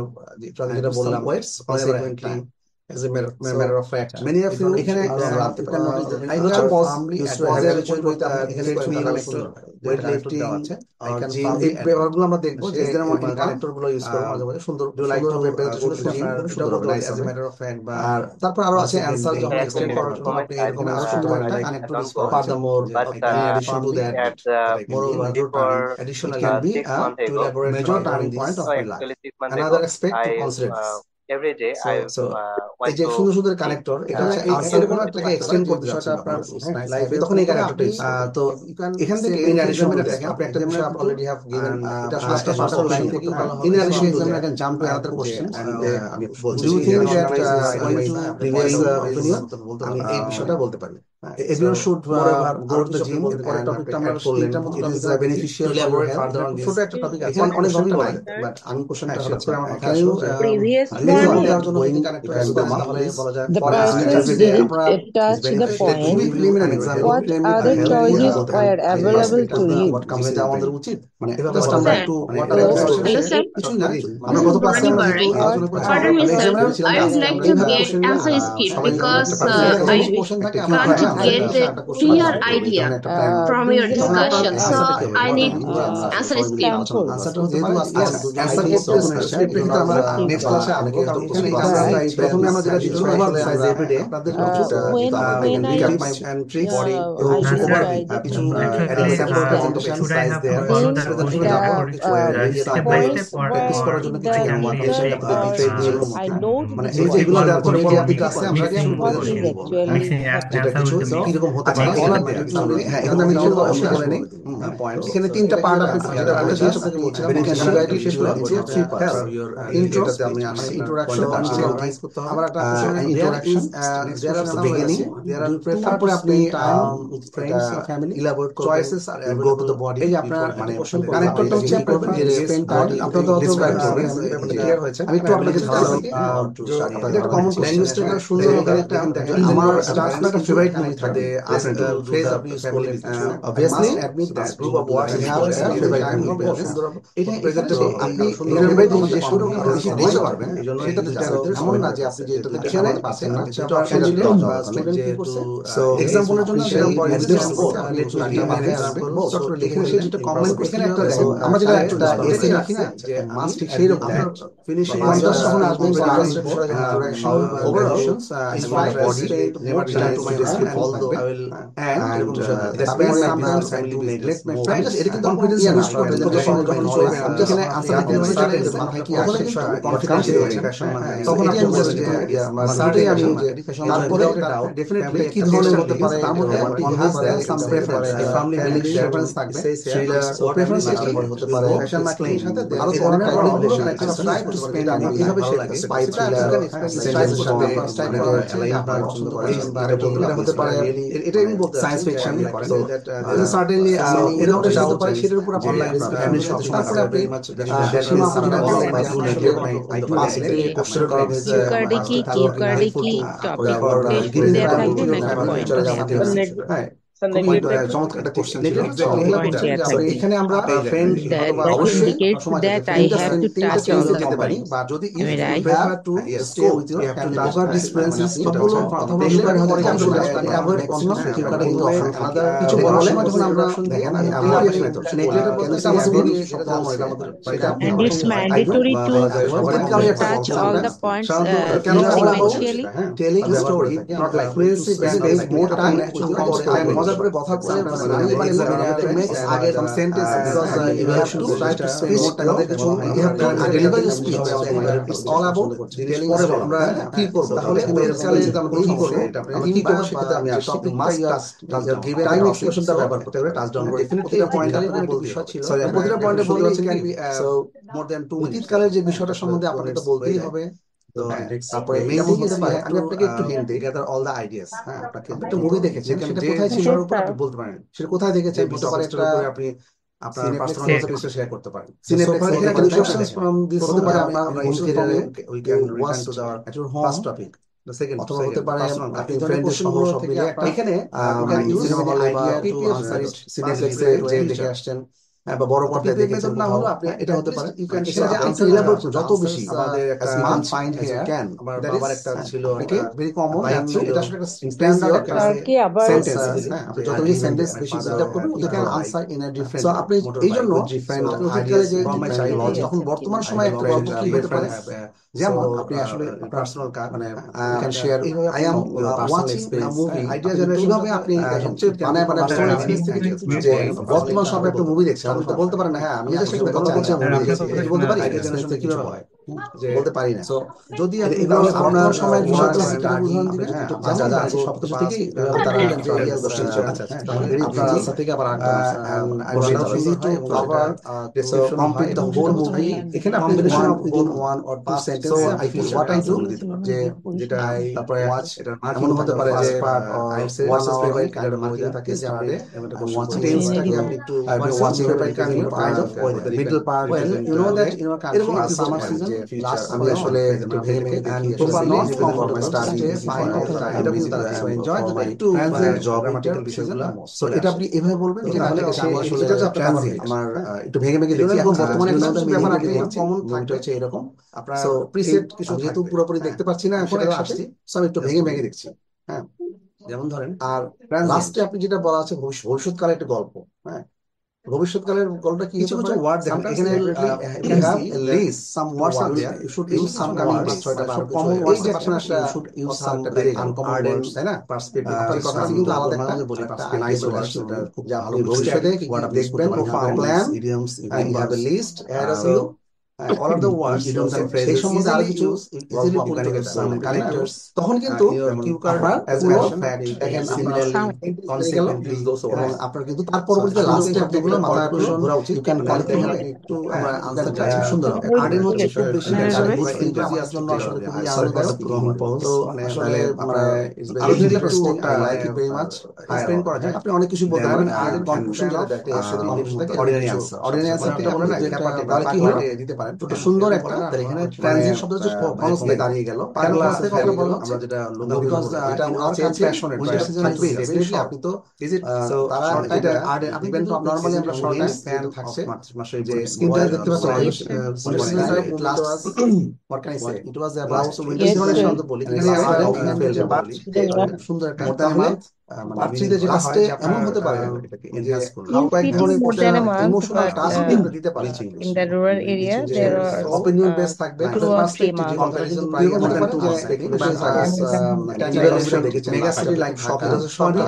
যেটা বললাম consequently as a matter of fact many of you এখানে I know family used to have a choice with এখানে কানেক্টর ওয়েট লিফটিং আছে এই ব্যাপারগুলো আমরা দেখব যে এদের মধ্যে কানেক্টর গুলো ইউজ করব মাঝে মাঝে সুন্দর like to web as a matter of fact আর তারপর আরো আছে অ্যানসার যখন এক্সটেন্ড করার জন্য আপনি এরকম আরো সুন্দর একটা কানেক্টর ইউজ করতে পারেন মোর in addition to that moreover additional can be to elaborate major turning point of my life another aspect to consider every day এই যে সুন্দর সুন্দর কানেক্টর এখানে এরকম একটা এক্সটেন্ড করতে বিষয়টা আপনার লাইফে তখন এই কানেক্টরটা তো এখান থেকে ইন অ্যাডিশন করে দেখেন আপনি একটা বিষয় অলরেডি হ্যাভ গিভেন এটা ফার্স্ট লাইন থেকে in addition examiner can jump to another question আমি বলছি do you think that previous opinion আমি এই বিষয়টা বলতে পারি everyone should go to the gym. পরের টপিকটা আমরা তিনটার মতো টপিক আছে, বেনিফিশিয়াল ফর হেলথ। ছোট একটা টপিক আছে, অনেক ঘন্টা নাই, বাট আমি কোশ্চেনটা হচ্ছে can you previous review one, দেওয়ার জন্য যদি কানেক্ট করে তাহলে বলা যায় the for person instance, didn't আমরা touch the point preliminary example, what preliminary other health choices health were and available to perspective you. what comes in আমাদের উচিত মানে Hello, জাস্ট আমরা sir. একটু what Hello. are the Hello, sir. কিছুই না আমরা This গত is ক্লাসে আমরা Bhavani যেহেতু Barai. আলোচনা করেছি Pardon me, sir. examiner I would like to get answer skip because I can't get a clear idea from your discussion. So I need answer skip. Sample. আনসারটা হতে পারে answer করতে আমরা নেক্সট ক্লাসে আনবো কারণ এখানে প্রথমে আমরা যেটা দিচ্ছি ওভার এক্সারসাইজ এভরিডে আপনাদের When I recap use, my and tricks I কিছু should overview try কিছু Actually, example presentation should I exercise have there to follow then the সেটা procedure যাবো the step by points step or practice করার জন্য কিছু the জ্ঞান teacher treadmill I note মানে this এই যে এগুলো point দেওয়ার পরে যে টপিক আছে আমরা mixing শুরু করে what is দেব actually যেটা কিছু কিরকম হতে পারে হ্যাঁ এখানে আমি কিছু অবশ্যই বলে নেই পয়েন্ট এখানে তিনটা পার্ট আছে যেটা একটা জিনিস আপনাকে বলছিলাম বেনিফিশিয়ালিটি শেষ করে দিচ্ছি থ্রি পার্টস ইন্ট্রো আমি ইন্ট্রোডাকশন অর্গানাইজ করতে হবে আবার একটা ইন্ট্রোডাকশন দেয়ার আর সাম বিগিনিং দেয়ার আর তারপরে আপনি ফ্রেন্ডস ফ্যামিলি ইলাবোরেট চয়েসেস আর গো টু দ্য বডি এই যে আপনার মানে কানেক্টরটা হচ্ছে আপনার স্পেন্ড বডি আপনারা তো ডিসক্রাইব করবেন ক্লিয়ার হয়েছে আমি একটু আপনাকে এটা একটা কমন ল্যাঙ্গুয়েজটা সুন্দর এখানে একটা আমার আপনার ফেভারিট মুভি থাকে ফ্রেজ আপনি ইউজ করলেন obviously admit that group of words you have a favorite movie এটা প্রেজেন্টেবল আপনি ফেভারিট মুভি যে শুরু বেশি বলতে পারবেন সেটাতে যাবেন এমন না যে আপনি যে এটাতে এখানে পাচ্ছেন না সেটা অপশন দিলে স্টুডেন্ট কি করছে সো এক্সাম্পলের জন্য সেটা এভিডেন্স বোথ আপনি একটু মানে আসবে সফটওয়্যার লিখে সে যেটা কমেন্ট এখানে একটা দেখেন আমরা যেটা একটা এসে লিখি না যে মাস্ট ঠিক সেই রকম ফিনিশিং কন্টাস্ট যখন আসবে overalls is my body never deny to my description although I will end তারপরে sometimes I will neglect my friends এটা কিন্তু কনফিডেন্স বুস্ট করে প্রেজেন্টেশন যখন চলবে আমি যেখানে আনসার দিতে চলে গেছে মাথায় কি আসে কনফিডেন্স তখন আপনি জাস্ট সার্টেই আমি যে তারপরে ডেফিনেটলি কি ধরনের হতে পারে তার মধ্যে has there some preference family preference থাকবে প্রেফারেন্স হতে পারে ফ্যাশন মার্কেটিং সাথে আরো ধরনের রিলেশন ট্রাই টু স্পেন্ড আমি কিভাবে শেখাচ্ছি স্পাই থ্রিলার সেন্টেন্সের সাথে স্টাইল করে আপনার পছন্দ করে এটা হতে পারে এটা আমি বলতে সায়েন্স ফিকশন সো সার্টেনলি এরকম হতে পারে সেটার উপর আপনার ফ্যামিলির সাথে সময় কাটাবে সীমা আপনারা বলেন কোশ্চেন করা হয়েছে কিউ কার্ডে কি টপিক দেয়া থাকবে নাকি পয়েন্ট হ্যাঁ that চমৎকার একটা কোশ্চেন এখানে আমরা ফ্রেন্ড অবশ্যই that I have to touch all the যেতে পারি বা যদি Am I right? prefer to stay with your family over differences সবগুলো কথা বলতে হয়তো অ্যাভয়েড করতে কেউ কাটা কিন্তু অপশন থাকে কিছু বলার সময় যখন আমরা দেখেন আমি অ্যাভয়েড মেথড নেগলেক্টের বলতে এটা আমাদের বলি সেটা আমাদের সেটা and it's mandatory to touch all the points sequentially. telling a story not like fluency spend more time মজার করে কথা বলে আগে some sentences because you have to try to spend more time কিছু you have to deliver your speech it's all about telling a story আমরা কি করব তাহলে এর চ্যালেঞ্জ আমরা কি করব এটা আমরা কি করব সেটা আমি আসি topic must touch given time এক্সপ্রেশনটা ব্যবহার করতে হবে টাচ ডাউন ডেফিনেটলি এটা পয়েন্টে একটা বিষয় ছিল প্রতিটা পয়েন্টে বলতে হচ্ছে কি সো মোর দ্যান 2 মিনিট কালের যে বিষয়টা সম্বন্ধে আপনাকে তো বলতেই হবে তো তারপরে মেইনলি হতে পারে আমি আপনাকে একটু হিন্ট দিই গ্যাদার অল দ্য আইডিয়াস হ্যাঁ আপনাকে একটা মুভি দেখেছেন সেটা কোথায় ছিল উপর আপনি বলতে পারেন সেটা কোথায় দেখেছেন বলতে পারে একটা আপনি আপনার পার্সোনাল এক্সপেরিয়েন্স শেয়ার করতে পারেন সিনেপ্লেক্স এখানে কোশ্চেনস ফ্রম দিস হতে পারে আমরা inferior we can return to the first topic the second অথবা হতে পারে আপনি ফ্রেন্ডদের সহ সব মিলে এখানে সিনেমা হলে বা টু আনসার ইট সিনেপ্লেক্সে যে দেখে আসছেন বা বড় পর্দায় দেখেছেন না হলো আপনি এটা হতে পারে you can share answer elaborate যত বেশি আমাদের একটা মাস্ট ফাইন্ড হিয়ার ক্যান আবার একটা ছিল ভেরি কমন এটা আসলে একটা স্ট্যান্ডার্ড একটা সেন্টেন্স হ্যাঁ আপনি যত বেশি সেন্টেন্স বেশি বিল্ড আপ করবেন you can answer in a different so আপনি এইজন্য different ideas from my childhood তখন বর্তমান সময়ে একটা গল্প কি হতে পারে যেমন আপনি আসলে পার্সোনাল মানে you can share I am watching a movie idea generation কিভাবে আপনি বানায় পার্সোনাল এক্সপেরিয়েন্স থেকে যে বর্তমান সময়ে একটা মুভি দেখছেন আপনি তো বলতে পারেন হ্যাঁ আমি জাস্ট একটা কথা বলছি মুভি দেখেছি বলতে পারি আইডিয়া জেনারেশন কিভাবে হয় বলতে পারি না। যদি এগুলো আপনার সময়ের বিষয়টা উদাহরণ দিবেন, যা যা আছে সবকিছু থেকেই তারা কোশ্চেন ছিল। আপনার আনসার থেকে আবার কমপ্লিট দ্য হোল মুভি। এখানে আপনি within 1 or 2 sentences I feel what I do যে যেটা তারপরে এমন হতে পারে যে watches favourite kind of marking থাকে যে আপনি ওয়াচিং টেন্সটাকে আপনি একটু watching favourite kind of middle part you know that in our country summer season last আমি আসলে একটু ভেঙে ভেঙে দেখি proper not comfortable study fine of the time এটা কিন্তু তারা সো এনজয় দ্য একটু জিওগ্রাফিক্যাল বিষয়গুলো। সো এটা আপনি এভাবে বলবেন যে তাহলে সে আসলে ট্রানজিট আমার একটু ভেঙে ভেঙে দেখি। এখন বর্তমানে ব্যাপার আপনি কমন থাকতে হচ্ছে এরকম আপনার সো প্রিসেট কিছু যেহেতু পুরোপুরি দেখতে পাচ্ছি না এখন আসছি, সো আমি একটু ভেঙে ভেঙে দেখছি। হ্যাঁ, যেমন ধরেন আর লাস্টে আপনি যেটা বলা আছে ভবিষ্যৎকালে একটা গল্প। হ্যাঁ, ভবিষ্যৎকালের গল্পটা কি কিছু কিছু ওয়ার্ড দেখেন এখানে list some words are there you should use some common words যে আপনারা should use some uncommon words তাই না পার্সপেক্টিভ আপনার কথা কিন্তু আলাদা একটা বলি নাইস ওয়ার্ডস এটা খুব ভালো ভবিষ্যতে ওয়ার্ড আপনি দেখবেন plan idioms you have a list add as you all of the words idioms and phrases easily আরো কিছু easily put together some characters তখন কিন্তু cue card as mentioned again similarly consequently এবং আপনার কিন্তু তার পরবর্তীতে লাস্ট স্টেপগুলো মাথায় ঘোরা উচিত। ইউ ক্যান কলিতে একটু আমরা আনসার চাই সুন্দর হবে। আর্ডেন হচ্ছে খুব বেশি এনথুজিয়াস্ট জন্য আসলে খুবই আনন্দদায়ক। তো আসলে আমরা আরো যদি প্রশ্নটা like it very much explain করা যায় আপনি অনেক কিছু বলতে পারেন। আর কনক্লুশন যেটা দেখতে আসলে অর্ডিনারি আনসার যেটা বলেন না এটা তাহলে কি হয় দিতে পারেন ছোট সুন্দর একটা এখানে ট্রানজিট শব্দ হচ্ছে কনস্টে দাঁড়িয়ে গেল পারগ্লাস থেকে কথা বললাম আমরা যেটা বিকজ এটা চেঞ্জ ফ্যাশনের থাকবে ডেফিনেটলি আপনি তো সো তারা এটা আপনি কিন্তু নরমালি আমরা শর্ট ফ্যান থাকছে যে স্ক্রিনটা দেখতে পাচ্ছেন last what can I say it was about Windows ধরনের শব্দ বলি সুন্দর একটা মোটামুটি পার্টিতে যে লাস্টে এমন হতে পারে এটাকে এনহান্স করুন হাউ কয়েক ধরনের ইমোশনাল টাস্ক আমরা দিতে পারি in the rural area there are opinion based থাকবে পার্সপেক্টিভ যে comparison mega city like shop এর সবই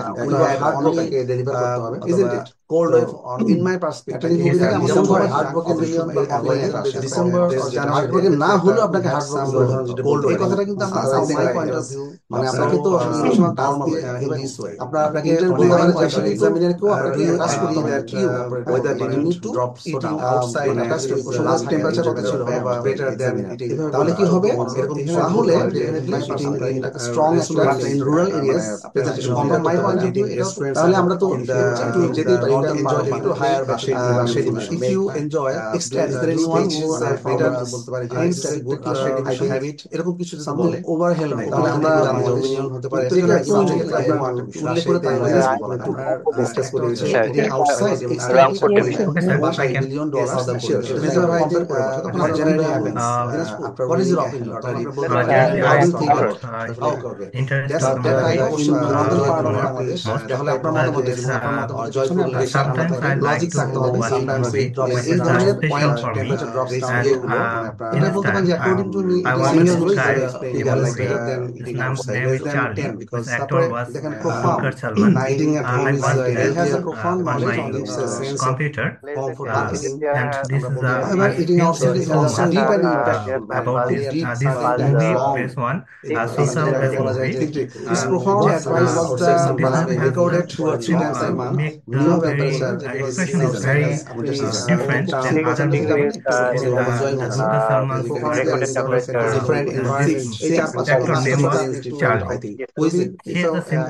হার্ড ওয়ার্ককে ডেলিভার করতে হবে isn't it cold wave on in my perspective movie থেকে আমরা সবাই হার্ড ওয়ার্কের মিলিয়ন ডিসেম্বর হার্ড ওয়ার্কের না হলো আপনাকে হার্ড ওয়ার্ক কোল্ড এই কথাটা কিন্তু আমরা মাই পয়েন্ট অফ ভিউ মানে আমরা কিন্তু ইমোশনাল টার্ম আপনাকে এক্সামিনার কেউ আপনাকে আস্ক করতে হবে কি whether you need to drop eating outside last temperature কত ছিল better than eating তাহলে কি হবে এরকম তাহলে definitely strong in rural areas presentation from my point of view তাহলে আমরা তো যেতেই পারি একটু higher if you enjoy extra is there anyone who better বলতে পারি যে good habit এরকম কিছু সামথিং ওভারহেলম তাহলে আমরা অপিনিয়ন হতে পারে ঠিক আছে উল্লেখ করে তাই ডিসকাস করে আউটসাইড বাসায় বিলিয়ন ডলার মেজর ভাই তখন generally happens what is your opinion তাহলে আপনার মতামত Jaipur sometimes I like to watch movie এই ধরনের পয়েন্ট টেম্পারেচার ড্রপস ডাউন যেগুলো এটা বলতে পারেন যে according to me I want to try a movie. His name is Charlie. His actor was Dulquer Salman. I bought profound on knowledge my on this computer. And this is eating outside is also deep and about this movie based on social based movie. This profound advice was recorded 2 or 3 times a month. Expression is very different than other movies. Dulquer Salman's different actor name was Charlie. She has the same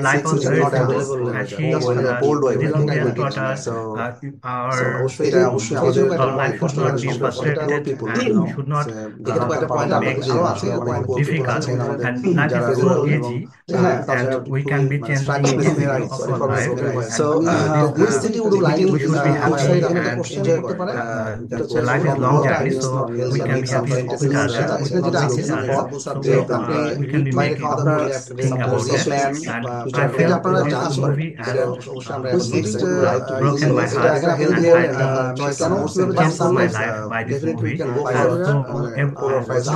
life was very simple. She this movie has taught us our life should not be frustrated and should not make difficult and life is so easy and we can be changed in our life. So we should be happy and life is long journey so we can be happy with others. So we can be making think about it and I felt this movie has broken my heart and changed my life by this movie. So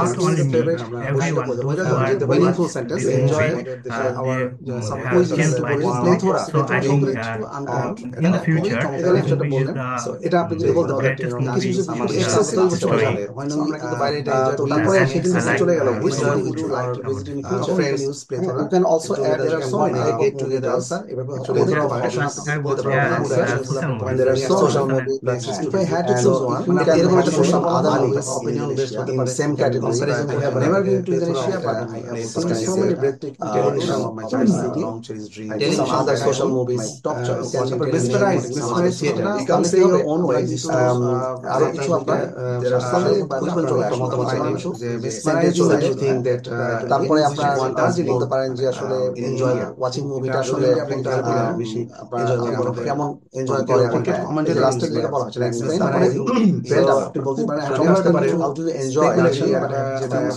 not only me, everyone those who are watching this movie, they have changed my life. So I think in the future, it will be the greatest movie story. And You can also add there are so many get togethers when there are social movies. If I had to choose one, we can have some other movies in same category. I have never been to Indonesia, but I have seen so many breathtaking television of my city. Some other social movies. Top choice. Mesmerize theater. You can say your own way. আরো কিছু আপনার everything that তারপরে আপনার বলতে পারেন যে আসলে enjoy watching মুভিটা আসলে বেশি কেমন এনজয় করে কমেন্টের লাস্টে যেটা বলা হচ্ছে এক্সপ্লেইন মানে বেল্ট আপ আপনি বলতে পারেন how to enjoy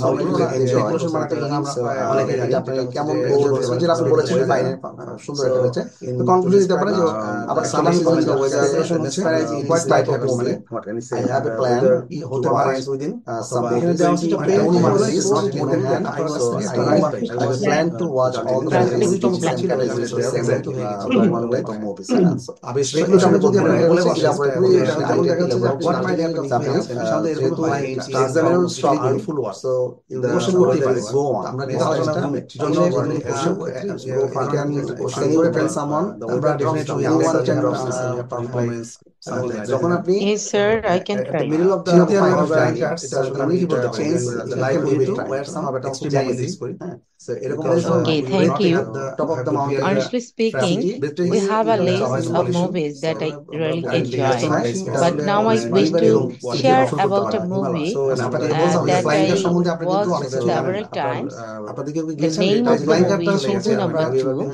how to enjoy আমরা অনেকে আপনি কেমন যেটা আপনি বলেছেন বাইরে সুন্দর একটা হয়েছে তো কনক্লুশন দিতে পারেন যে আবার সামার সিজন দ্য ওয়েদার হচ্ছে quite like of moment I have a plan হতে পারে within some is not in my hand I have a plan to watch all the one type of movies যদি আমরা বলে বসে what might exam stop full watch so in the go on আমরা can you tell someone আমরা definitely performance যখন আপনি Yes sir, I can try. middle of the change the life will be where some of it so Okay, thank you. Top of the mountain. Honestly speaking, we have a list of movies that I really enjoy, but now I wish to share about a movie that I watched several times. The name of the movie is Hindu Number 2.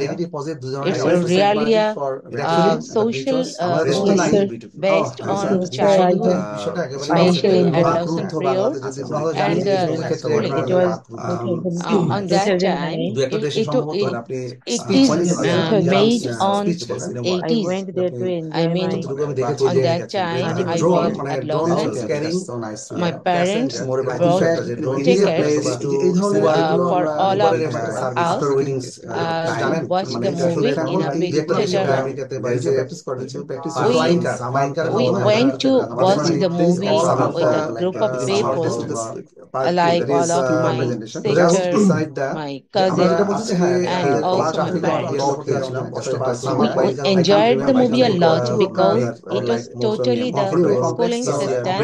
It's really a social based on childhood, especially adolescent period, and schooling. It was on that time. It is made on 80s. I mean, on that time, I was adolescent. My parents brought tickets for all of us to watch the movie in a big theater. We went to watch the movie with a group of people, like all of my sisters, my cousins, and also my parents. We enjoyed the movie a lot because it was totally the schooling system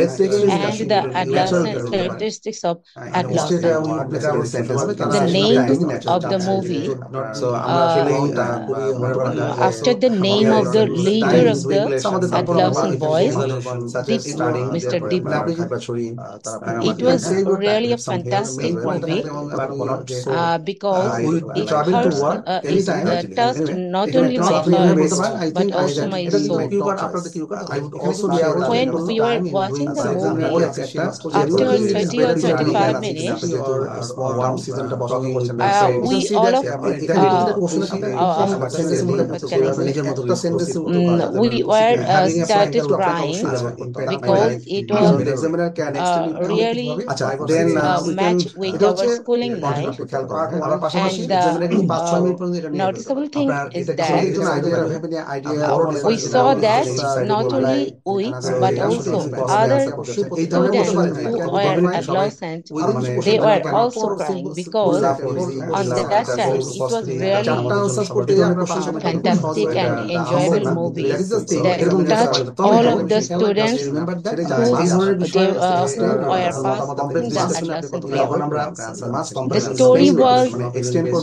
and the adolescent characteristics of adolescent. The name of the movie, after the name of the leader of the adolescent boys, Mr. Deepu. It was really a fantastic movie because it touched not only my heart but also my soul. When we were watching the movie, after 30 or 35 minutes, we all of we were started crying because it was really matched with our schooling life. And the noticeable thing is that we saw that not only we but also other students who were adolescent, they were also crying because on that time it was really fantastic and enjoyable movie that touched all of the students who were passing the adolescent level. The story was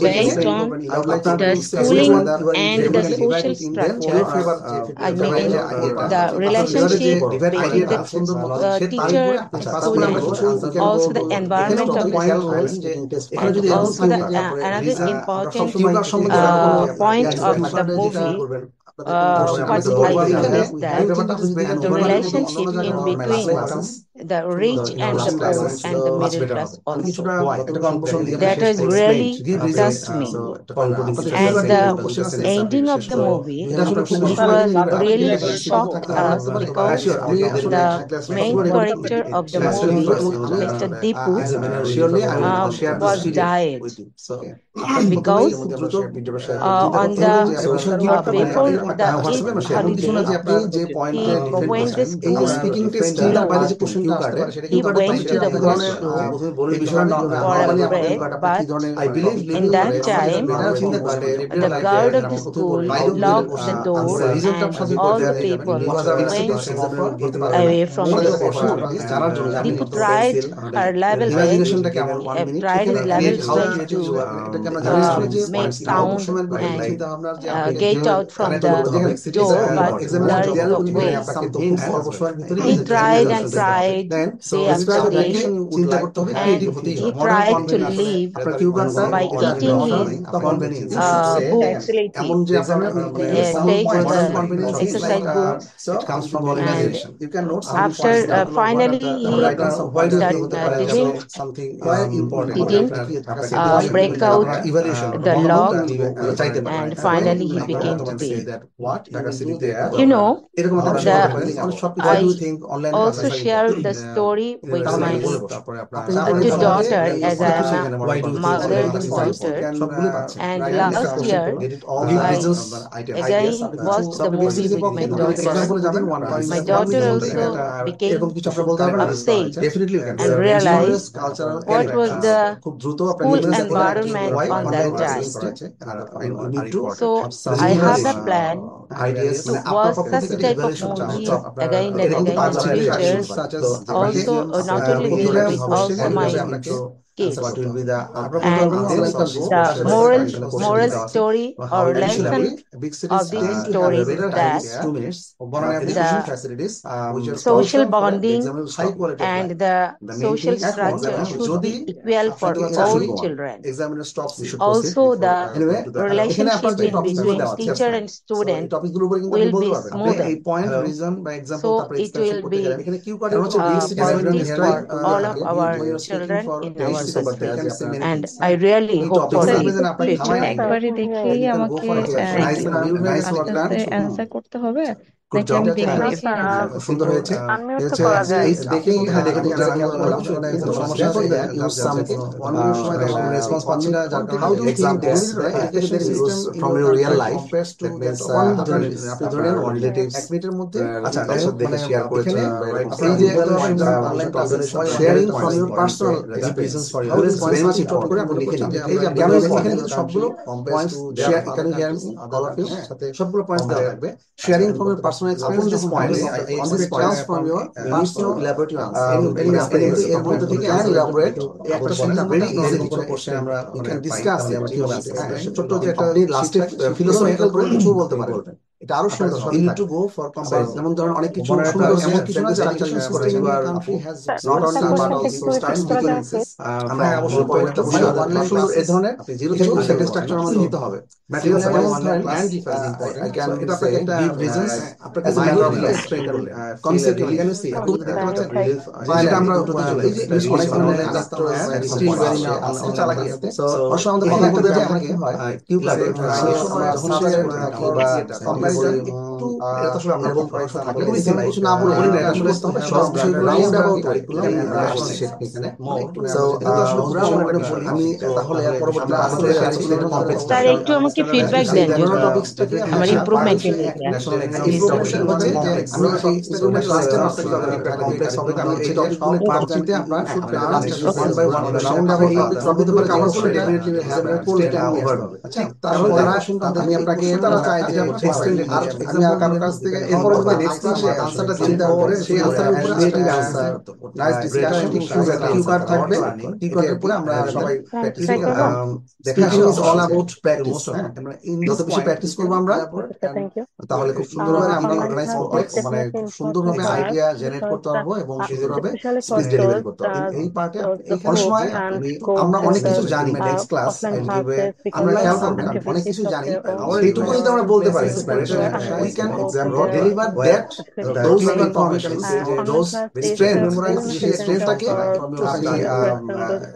based on the schooling and the social structure. I mean, the relationship between the teacher, student, also the environment of the school, and also the another important point of the movie. What I feel is that the relationship in between the rich and the poor and the middle class also. That has really touched me. And the ending of the movie, which was really shocked us because the main character of the movie, Mr. Deepu, was died. Because on the before the Eid holiday, when the school closed, he went to the washroom for a break, but in that time, the guard of the school locked the door and all the people went away from the school. Deepu tried her level best, tried his level best to make sound and get out from the door, but there is no way. He tried and tried day after day, and he tried to leave by eating his books. He takes the exercise books, and after finally he didn't break out the lock, and finally he began to pay. You know, I also shared the story with my two daughter, as I am a mother's daughter, and last year I again watched the movie with my daughter. My daughter also became upset and realized what was the school environment on that time. So I have a plan to watch such type of movies again and again in the future. Also, not only me, but also my kids. And the moral story or lesson of this story is that the social bonding and the social structure should be equal for all children. Also, the relationship between teacher and student will be smoother. So it will be positive for all of our children in our society. And I really hope for the future. একবারে দেখেই আমাকে answer করতে হবে নাকি আমি দেখে সুন্দর হয়েছে রেসপন্স পাচ্ছি না, যার কারণে examples from your real life আপনি ধরেন রিলেটিভস এক মিনিটের মধ্যে আচ্ছা দেখে শেয়ার করেছেন এই যে sharing from your personal experience for your points cheat করে আপনি লিখে নেন। এই যে কেন এখানে সবগুলো points share can you hear me all of you সবগুলো পয়েন্টস দেওয়া থাকবে। Sharing from your personal experience this points on this points from your personal elaborate answer এর মধ্যে থেকে can elaborate একটা সেন্টেন্স very easily কোনো কোশ্চেন আমরা you can discuss আমরা কিভাবে ছোট যে একটা লাস্টে ফিলোসফিক্যাল করে কিছু বলতে পারবেন, এটা আরো সুন্দর। you need to go for comparison, যেমন ধরেন অনেক কিছু সুন্দর এমন কিছু না স্ট্রাকচার ইউজ করেছে country has not only but also starting differences আমরা অবশ্যই পয়েন্টটা বুঝতে হবে সুন্দর এই ধরনের আপনি জিরো থেকে সেকেন্ড স্ট্রাকচার আমাদের নিতে হবে। ম্যাটেরিয়াল and difference important, এটা আপনাকে একটা রিজনস আপনাকে ম্যাটার অফ এক্সপ্লেইন করলে কনসেপ্ট ক্যান ইউ সি আপনি দেখতে পাচ্ছেন যেটা আমরা এই যে অনেক ধরনের ডাক্তার স্টিল ভেরি না চালাকি আছে। সো অবশ্যই আমাদের কথা বলতে যে আমাকে হয় কিউ কাটে সেই সময় যখন সে বা কম্পারিজন একটু এটা তো আসলে আমরা বলতে পারি থাকলে কিছু না বলে এটা আসলে সব বিষয়গুলো রাউন্ড অ্যাবাউট কারিকুলাম এখানে। সো এটা তো আসলে পুরো আমি তাহলে এর পরবর্তী ক্লাসে এটা কমপ্লেক্স স্যার একটু আমাকে ফিডব্যাক দেন টপিকসটাকে আমার ইমপ্রুভমেন্টের জন্য। ইমপ্রুভমেন্ট হচ্ছে যে আমি সেই ইমপ্রুভমেন্ট লাস্টে মাস্টার কমপ্লেক্স হবে কারণ এই টপিকগুলো পার্টটিতে আমরা লাস্টে one by one round about topic করে কভার করে definitely have a full over. আচ্ছা তাহলে যারা আমি আপনাকে তারা চাই যে এক্সটেন্ডেড আর আমি আর কারোর কাছ থেকে এরপর নেক্সট ক্লাসে আনসারটা চিন্তা করে সেই আনসারের উপর creative answer nice discussion cue card থাকবে। কিউ কার্ডের উপরে আমরা সবাই practice speaking is all about practice. আমরা যত বেশি প্র্যাকটিস করব আমরা তাহলে খুব সুন্দরভাবে আমরা অর্গানাইজ করতে মানে খুব সুন্দরভাবে আইডিয়া জেনারেট করতে পারবো এবং সুন্দরভাবে স্পিচ ডেলিভারি করতে পারবো। এই পার্টে এই সময় আমরা অনেক কিছু জানি, নেক্সট ক্লাস আমরা খেয়াল করব অনেক কিছু জানি সেইটুকু যদি আমরা বলতে পারি can go to deliver the that those place. information, Online those class is strength, a memorize full সেই session strengthটাকে for আপনি to person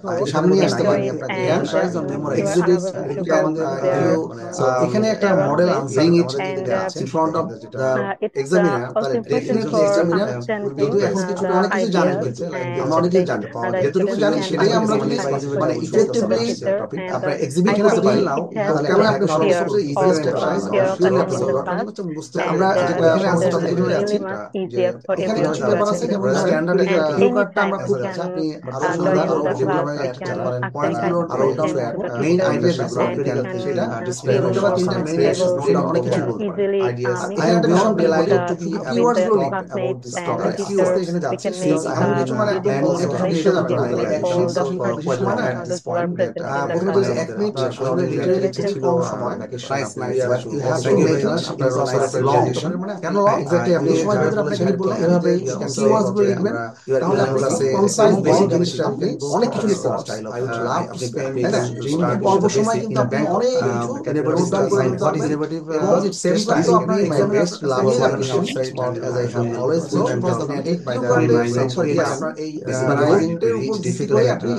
those সামনে who আসতে পারেন, enjoy আপনাকে and emphasize on memory, you are exhibit, unable you to can go to their so এখানে একটা their model workplace. bring it And in front of the it's examiner, also তাহলে important definitely for examiner understanding যেহেতু এখন the কিছুটা অনেক কিছু জানেন, ideas আমরা and অনেকেই জানি, the যতটুকু students জানি can সেটাই আমরা understand মানে just effectively the better. And আপনার exhibit I করতে পারি, believe it has তাহলে কেমন আপনি fear সবচেয়ে of easiest exercise fear of surely attending the class, বুঝতে and আমরা যেটা এখানে আছে তাতে it's ধরে really যাচ্ছি much easier for এখানে everyone কিছু to ব্যাপার আছে attend the যেমন class. স্ট্যান্ডার্ড And ভিউ কার্ডটা anytime আমরা you খুঁজে can যাচ্ছি, আপনি আরো during সুন্দর the আরো class ডেভেলপমেন্ট you করতে can পারেন, ask পয়েন্টস any গুলো আরো question to the main teacher, idea যেগুলো and you ক্রিটিক্যাল can সেটা feel দুটো বা more তিনটা মেইন comfortable সেটা অনেক কিছু to বলতে পারেন easily আইডিয়াস mix এখানে একটা বিষয় with রিয়েলাইজ the কিওয়ার্ডস গুলো লিখতে classmates and the keywords teachers. এখানে We যাচ্ছে can সিন্স make এমন কিছু মানে beautiful একটা relationship বিষয় যাবে with all the students মানে those who are present in the প্রথমত class. এক মিনিট আসলে লিটারেলি খুব কম সময় nice nice but you have to make আপনার লং কেন এক্স্যাক্টলি আপনি এই সময় ভিতরে আপনাকে বললাম এভাবে কিওয়ার্ডস গুলো লিখবেন, তাহলে আপনি কনসাইজ বেসিক জিনিসটা আপনি অনেক কিছু লিখতে পারছেন। I would love to spend, তাই না, খুব অল্প সময় কিন্তু আপনি অনেক কিছু নোট ডাউন করে নিতে পারবেন এবং সেম টাইম তো আপনার এক্সামিনার লাভের appreciation as I have always emphasised by the আপনার এই মেসমেরাইজিংটার উপর ভিত্তি করে আপনি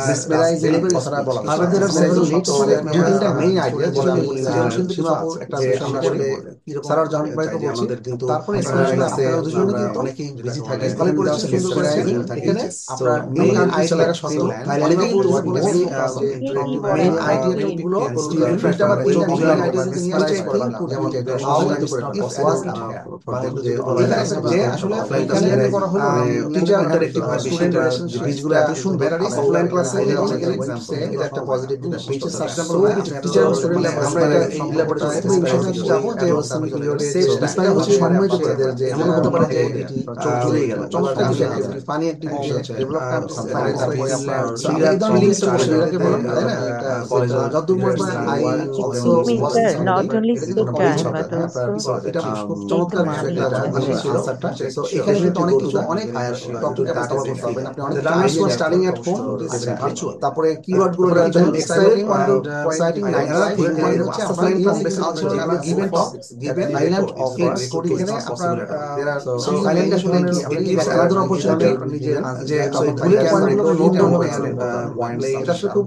মেসমেরাইজিং কথাটা বলা হয়। আমাদের সেভারাল লিডস মানে দুই তিনটা মেইন আইডিয়া যেটা আমি সীমাপুর একটা বিষয় আমরা আসলে সারার জাহান ভাইকে বলছি, তারপরে এক্সপ্লেনেশন আপনারা দুজনে কিন্তু অনেকেই বিজি থাকেন, ভালো করেছেন, সুন্দর করেছেন। এখানে আপনার মেইন আইডিয়াটা সত্য অনেকেই কিন্তু বলেছি মেইন আইডিয়া গুলো দুইটা বা তিনটা মেইন আইডিয়া যদি নিয়ে আসতে পারি, যেমন হাউ ওয়াজ যে আসলে এখানে করা হলো টিচার ইন্টারেক্টিভ স্টুডেন্ট রিলেশনশিপ জিনিসগুলো এত সুন্দর অফলাইন ক্লাসে এটা একটা পজিটিভ দিক। সাবস্টেবল টিচার স্টুডেন্ট আমরা এই ল্যাবরেটরি খুব বিষয়টা যাবো যে সেফ ডিসপ্লে হচ্ছে সম্মিলিত টিচারদের যে এমন হতে পারে যে এটি চলে গেল চমৎকার বিষয় পানি একটি বিষয় ডেভেলপমেন্ট ফাইনান্স করে আপনার এই ধরনের লিস্ট বসে এটাকে বলেন, তাই না, এটা কলেজ যতদূর মনে হয় I also was not only speak time but also এটা খুব চমৎকার বিষয় একটা ছিল আনসারটা। সো এখানে কিন্তু অনেক কিছু অনেক হায়ার টপিক আপনি কভার করতে পারবেন, আপনি অনেক idea starting at home virtual, তারপরে কিওয়ার্ড গুলো লিখবেন, এক্সাইটিং পয়েন্ট হচ্ছে আপনার culture given topics given island of story, এখানে আপনার আইল্যান্ড আসলে কি আলাদা অপরচুনিটি নিজে যে বুলেট পয়েন্টগুলো নোট ডাউন করে পয়েন্টস, এটা আসলে খুব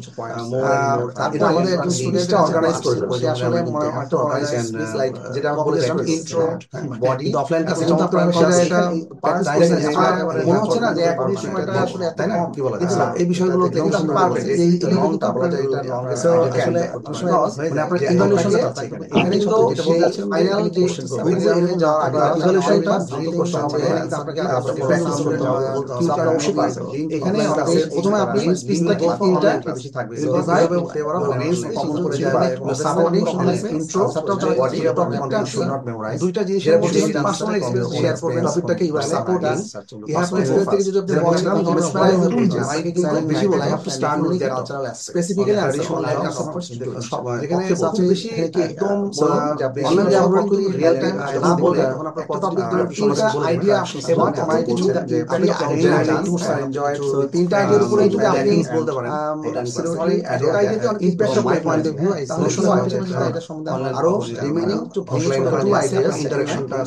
এটা আমাদের একজন স্টুডেন্টটা অর্গানাইজ করেছে, সে আসলে একটা অর্গানাইজ লাইক যেটা আমরা বলেছিলাম ইন্ট্রো বডি অফলাইন ক্লাসে চমৎকার সেটা এটা মনে হচ্ছে না যে এক মিনিট সময়টা আসলে তাই না, কি বলা যায় এই বিষয়গুলোতে কিন্তু পারবেন এই লংটা বলা যায় এটা লং আসলে মানে আপনার ইভালুয়েশনটা আছে এখানে কিন্তু যেটা বলতে যাচ্ছেন ফাইনাল যে এক্সামে যাওয়ার আগে ইভালুয়েশনটা দ্রুত কোশ্চেন হবে আপনাকে প্র্যাকটিস করতে হবে, আপনারা অবশ্যই পারবেন। এখানে প্রথমে আপনি স্পিচটা তিনটা বেশি থাকবে কমন করে যাবে সাপোর্টিং ইন্ট্রো বডি টপিকটা নট মেমোরাইজ দুইটা জিনিস পার্সোনাল এক্সপেরিয়েন্স শেয়ার করবেন, টপিকটাকে you are supporting you have to experience থেকে যদি আপনি বলেন আমি মেসমেরাইজ মাইকে কিন্তু বেশি বলা I have to start with cultural specifically traditional like যেখানে খুব বেশি একদম যে আপনি অনলাইন যে আমরা কিন্তু রিয়েল টাইম না বলে এখন আপনার টপিক ধরে তিনটা আইডিয়া আসছে এবং আমার কিছু যে আপনি টুলস আর এনজয় তিনটা আইডিয়ার উপরে যদি আপনি বলতে পারেন সরি একটা আইডিয়াতে অনেক impress my point of view তাহলে শুধু এটা সম্বন্ধে আরো remaining to offline to ideas ইন্টারেকশনটা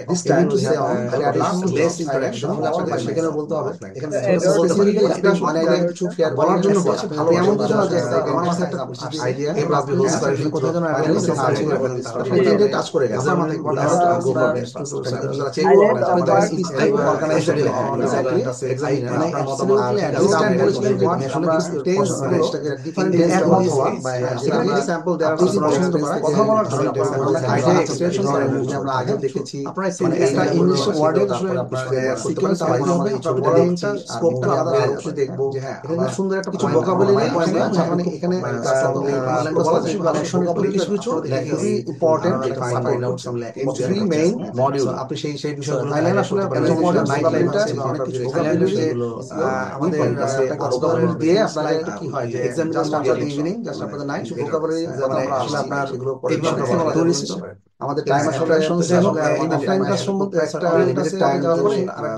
this time to say on traditional base interaction আপনাকে সেখানে বলতে হবে এখানে স্পেসিফিক্যালি একটা মানে কিছু শেয়ার করার জন্য বলছি ভালো এমন কিছু না যে আমার কাছে একটা আইডিয়া এই প্লাস বিল ইন্সপিরেশন কোথায় যেন আপনি সার্চ করে আপনি কিন্তু টাচ করে গেছেন আমার মাথায় গো পাবে আপনারা চেক করবেন আপনারা speech type organised exactly examiner আপনার মতামত অ্যাসিস্ট্যান্ট বলেছিলেন যে আসলে টেন্স এটাকে ডিফারেন্ট একমত হওয়া বা সেখানে স্যাম্পল দেওয়ার জন্য কথা বলার ধরন আইডিয়া এক্সপ্রেশন করেন আমরা আগে দেখেছি মানে একটা ইংলিশ ওয়ার্ডে আসলে সিকোয়েন্স পাইতে হবে আপনারা বলারটা স্কোপটা আলাদা অবশ্যই দেখব যে হ্যাঁ এখানে সুন্দর একটা কিছু ভোকাবুলারি মানে এখানে কালেকশন কিছু কিছু খুবই ইম্পর্টেন্ট ফাইন্ড আউট সাম ল্যাকিং থ্রি মেইন মডিউল আপনি সেই বিষয়গুলো ফাইনাল আসলে ইম্পর্টেন্ট নাইটটা অনেক কিছু ভোকাবুলারি আমাদের ভোকাবুলারি দিয়ে আপনারা একটু কি হয় যে exam just after the evening just after the night vocabulary আমরা আসলে আপনার এগুলো পড়ে আমাদের টাইম আসলে অফলাইন ক্লাস সম্বন্ধে একটা limited time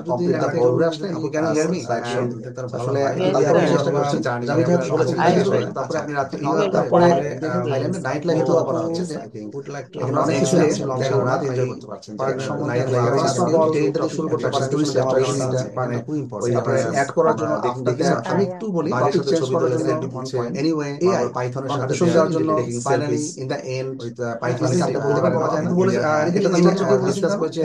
complete the course আসলে ইউ ক্যান হিয়ার মি আসলে তারপরে চেষ্টা করছি আমি বলেছি তারপরে আপনি রাতে তারপরে থাইল্যান্ডে নাইট লাইফ তো করা হচ্ছে যে এখানে অনেক কিছু আছে লং রাত এনজয় করতে পারছেন পার্ক সম্বন্ধে ডিটেইলটা শুরু করতে পারছেন টুরিস্ট অ্যাট্রাকশনটা মানে ওই আপনারা অ্যাড করার জন্য আপনাদের আমি একটু বলি টপিক চেঞ্জ করার জন্য এনিওয়ে এআই পাইথনের সাথে দেওয়ার জন্য ফাইনালি ইন দ্য এন্ড পাইথনের সাথে বলতে পারবো বলে এটা আমরা ডিসকাস করেছি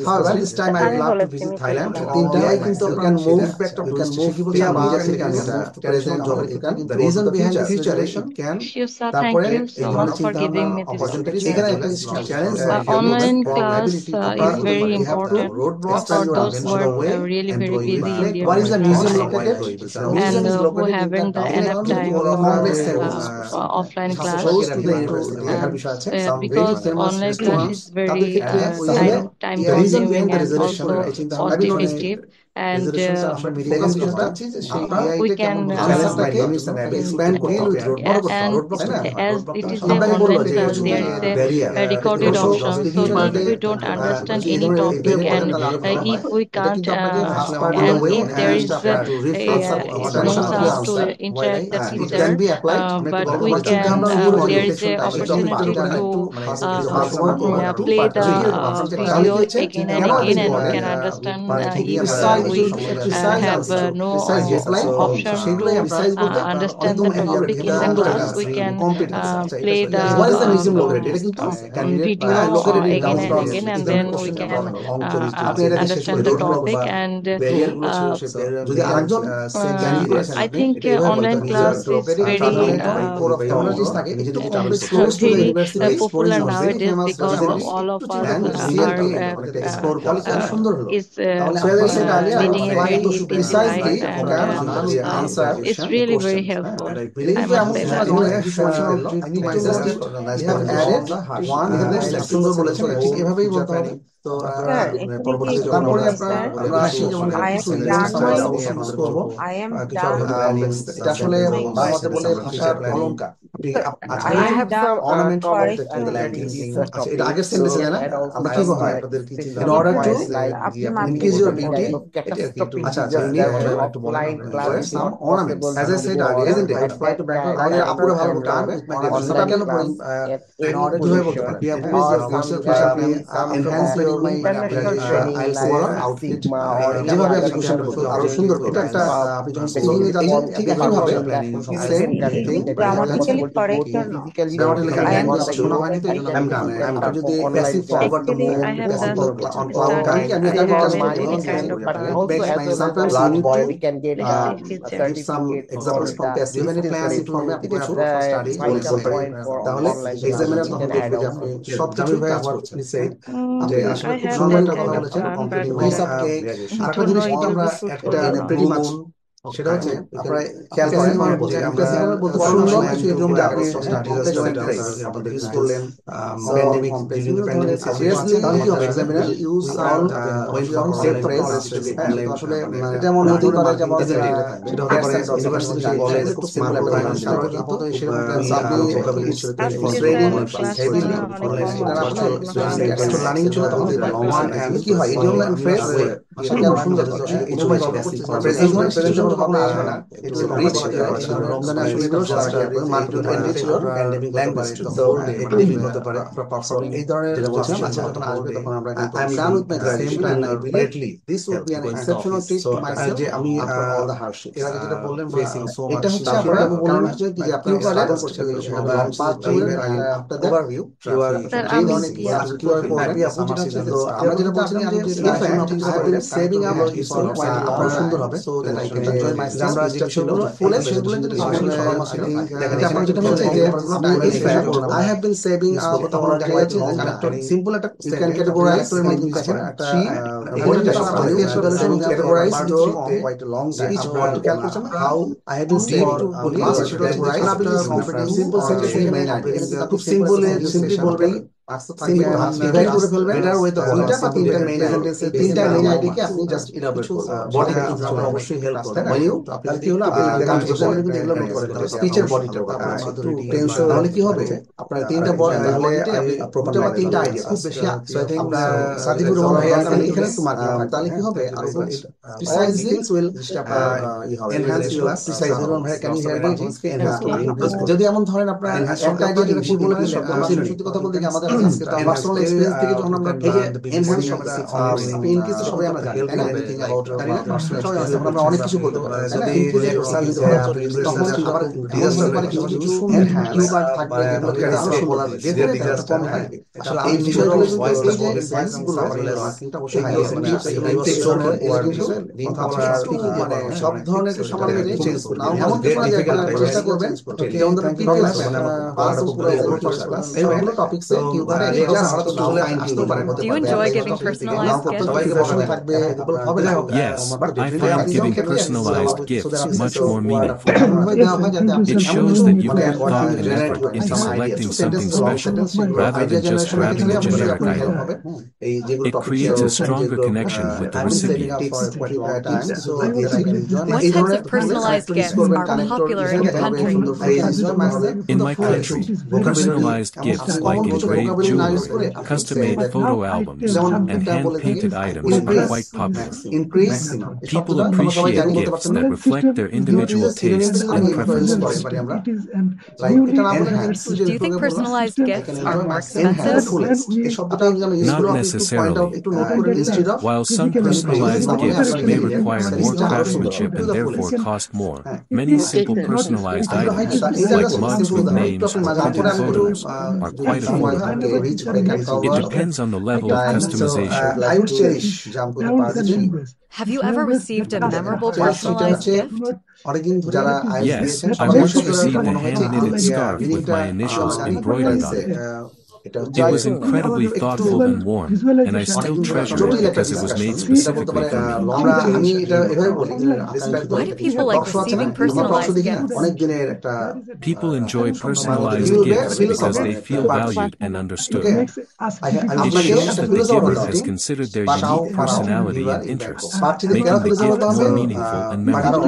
however this time I would love to visit Thailand তিনটা কিন্তু can move back to শিখিবুচা নিজে থেকে এটা প্রেজেন্ট জবে can the reason behind the future can তারপরে Thank you so much for giving me this opportunity এখানে একটা challenge online class is very important for those who are really very busy in their what is the museum life located and who haven't the enough time for offline class because online class is very time consuming and also cost effective and we can expand and as it is a online class there is a recorded option so if we don't understand any topic and if we can't and if there is no chance to interact the teacher but we can there is a opportunity to play the video again and again and we can understand if we have no option to understand the topic in the class we can play the video again and again and then we can understand the topic and I think online class is very popular nowadays because all of us is leading a very busy life and it's really very helpful. I must say that. তো পরবর্তী তারপরে আমরা আসি যেমন এটা আসলে আমাদের বলে ভাষার অলংকার এটা আগের সেন্টেন্স না আমরা কি বলবো in order to increase your beauty আচ্ছা একটু বলেন some ornaments as I said earlier isn't it fly to Bangkok আগে আপুরা ভালো টান ভাষাটা কেন পড়েন in order to বলতে পারেন you have to use your facial enhance your যেভাবে আপনি কোশ্চেনটা করতে আরো সুন্দর করে এটা একটা আপনি যখন স্পিকিং এ যাচ্ছেন ঠিক একই ভাবে গ্রামাটিক্যালি কারেক্ট শোনা হয়নি তো I'm done যদি passive forward the move on cloud time আমি এটা sometimes we can get some examples from passive and passive form এ আপনি কিছু স্টাডি তাহলে এক্সামিনার তখন দেখবে যে আপনি সব কিছু কাজ করছেন যে আসলে খুব সুন্দর একটা কথা বলেছেন কমপ্লিটিং পিস অফ কেক আরেকটা জিনিস আমরা একটা প্রিটি মাচ সেটা হচ্ছে আমরা খেয়াল করেন মানে বলতে আমরা সুন্দর কিছু এরকম আপনি আমাদের ইউজ করলেন প্যান্ডেমিক প্যান্ডেমিক সিচুয়েশন তাহলে কি হবে examiner use sound when from safe phrase আসলে এটা মনে হতে পারে যেমন সেটা হতে পারে ইউনিভার্সিটি কলেজ খুব সিম্পল একটা লাইন সাথে কিন্তু সেরকম সাবলি ট্রেনিং হেভিলি এটা লার্নিং ছিল তখন ওয়ান এন্ড কি হয় ইডিয়ম এন্ড ফ্রেজ ভাষাটা আরো সুন্দর হচ্ছে এটা প্রেজেন্ট কখনো আসবে না ইটস এ ব্রিজ রমজানে আসলে এটা সারা মার্কেট এন্ড ছিল প্যান্ডেমিক ল্যাঙ্গুয়েজ তো এটা ডিফিকাল্ট হতে পারে পারফর্মিং এই ধরনের যেটা বলছিলাম আচ্ছা যখন আসবে তখন আমরা কিন্তু I am done with my graduation and immediately this would be an exceptional treat to myself যে আমি আফটার অল দ্য হার্ডশিপ এর আগে যেটা বললেন ফেসিং সো মাচ এটা হচ্ছে আমরা বললাম হচ্ছে যে আপনি স্ট্রাগল করছেন পাঁচ বছরের after the overview you are train on QR code তো আমরা যেটা বলছিলাম যে সেভিং আপ ফর আরো সুন্দর হবে so that I can enjoy my আমরা যে বিষয়গুলো ফুলে সেগুলো যদি আসলে দেখেন আপনারা যেটা বলছেন যে আই হ্যাভ বিন সেভিং তখন দেখা যাচ্ছে সিম্পল একটা ইউ ক্যান ক্যাটাগরাইজ এর মধ্যে দেখেন একটা ক্যাটাগরাইজ जो quite a long each word calculation how I have been saved to categorize after simple sentence খুব সিম্পলি বলবেন আর্টস তো থাকবে ডিভাইড করে ফেলবেন বেটার ওয়ে তো দুইটা বা তিনটা মেইন সেন্টেন্সে তিনটা মেইন আইডিয়াকে আপনি জাস্ট ইলাবোরেট করবেন বডি আমরা অবশ্যই হেল্প করবে ওয়ু তাহলে কি হলো আপনি কনফিউশন কিন্তু এগুলো নোট করে ফেলতে স্পিচের বডিটা টেনশন তাহলে কি হবে আপনার তিনটা বডি বডিতে আপনি প্রপার বা তিনটা আইডিয়া খুব বেশি so I think Sadiqur Rahman ভাই এখানে একটু মার্ক তাহলে কি হবে আর precise things will enhance your precise Rahman ভাই ক্যান ইউ হেয়ার মি যদি এমন ধরেন আপনার একটা আইডিয়া যেটা কি বলে দিলেন সত্যি কথা বলতে কি আমাদের আজকে পার্সোনাল এক্সপেরিয়েন্স থেকে যখন আমরা এই যে এনহান্স শব্দটা ইন কেস সবাই আমরা জানি তাই না এনিথিং অ্যাবাউট আমরা অনেক কিছু বলতে পারি যদি তখন আবার ডিজাস্টার পারে কিছু এনহান্স থাকবে এগুলোকে আসলে বলা যায় যে দিকে কম থাকবে আসলে এই বিষয়গুলো ভয়েস গুলো মার্কিংটা অবশ্যই হাই মানে সব ধরনের সমাজে চেঞ্জ করতে এমন কিছু না যে চেষ্টা করবেন যেমন ধরুন কি এগুলো টপিকসে কি করে Do you enjoy giving personalized gifts? Yes, I find giving personalized gifts much more meaningful. It shows that you put thought and effort into selecting something special rather than just grabbing a generic item. It creates a stronger connection with the recipient. What types of personalized gifts are popular in your country? In my country, personalized gifts like engraved jewelry, custom-made photo albums, and hand-painted items are quite popular. People appreciate gifts that reflect their individual tastes and preferences. Do you think personalized gifts are more expensive? Not necessarily. While some personalized gifts may require more craftsmanship and therefore cost more, many simple personalized items, like mugs with names or printed photos, are quite affordable. It depends on the level of customization. Have you ever received a memorable personalized gift? Yes, I once received a hand-knitted scarf with my initials embroidered on it. It was incredibly thoughtful and warm, and I still treasure it because it was made specifically for me. Why do people like receiving personalized gifts? People enjoy personalized gifts because they feel valued and understood. It shows that the giver has considered their unique personality and interests, making the gift more meaningful and memorable.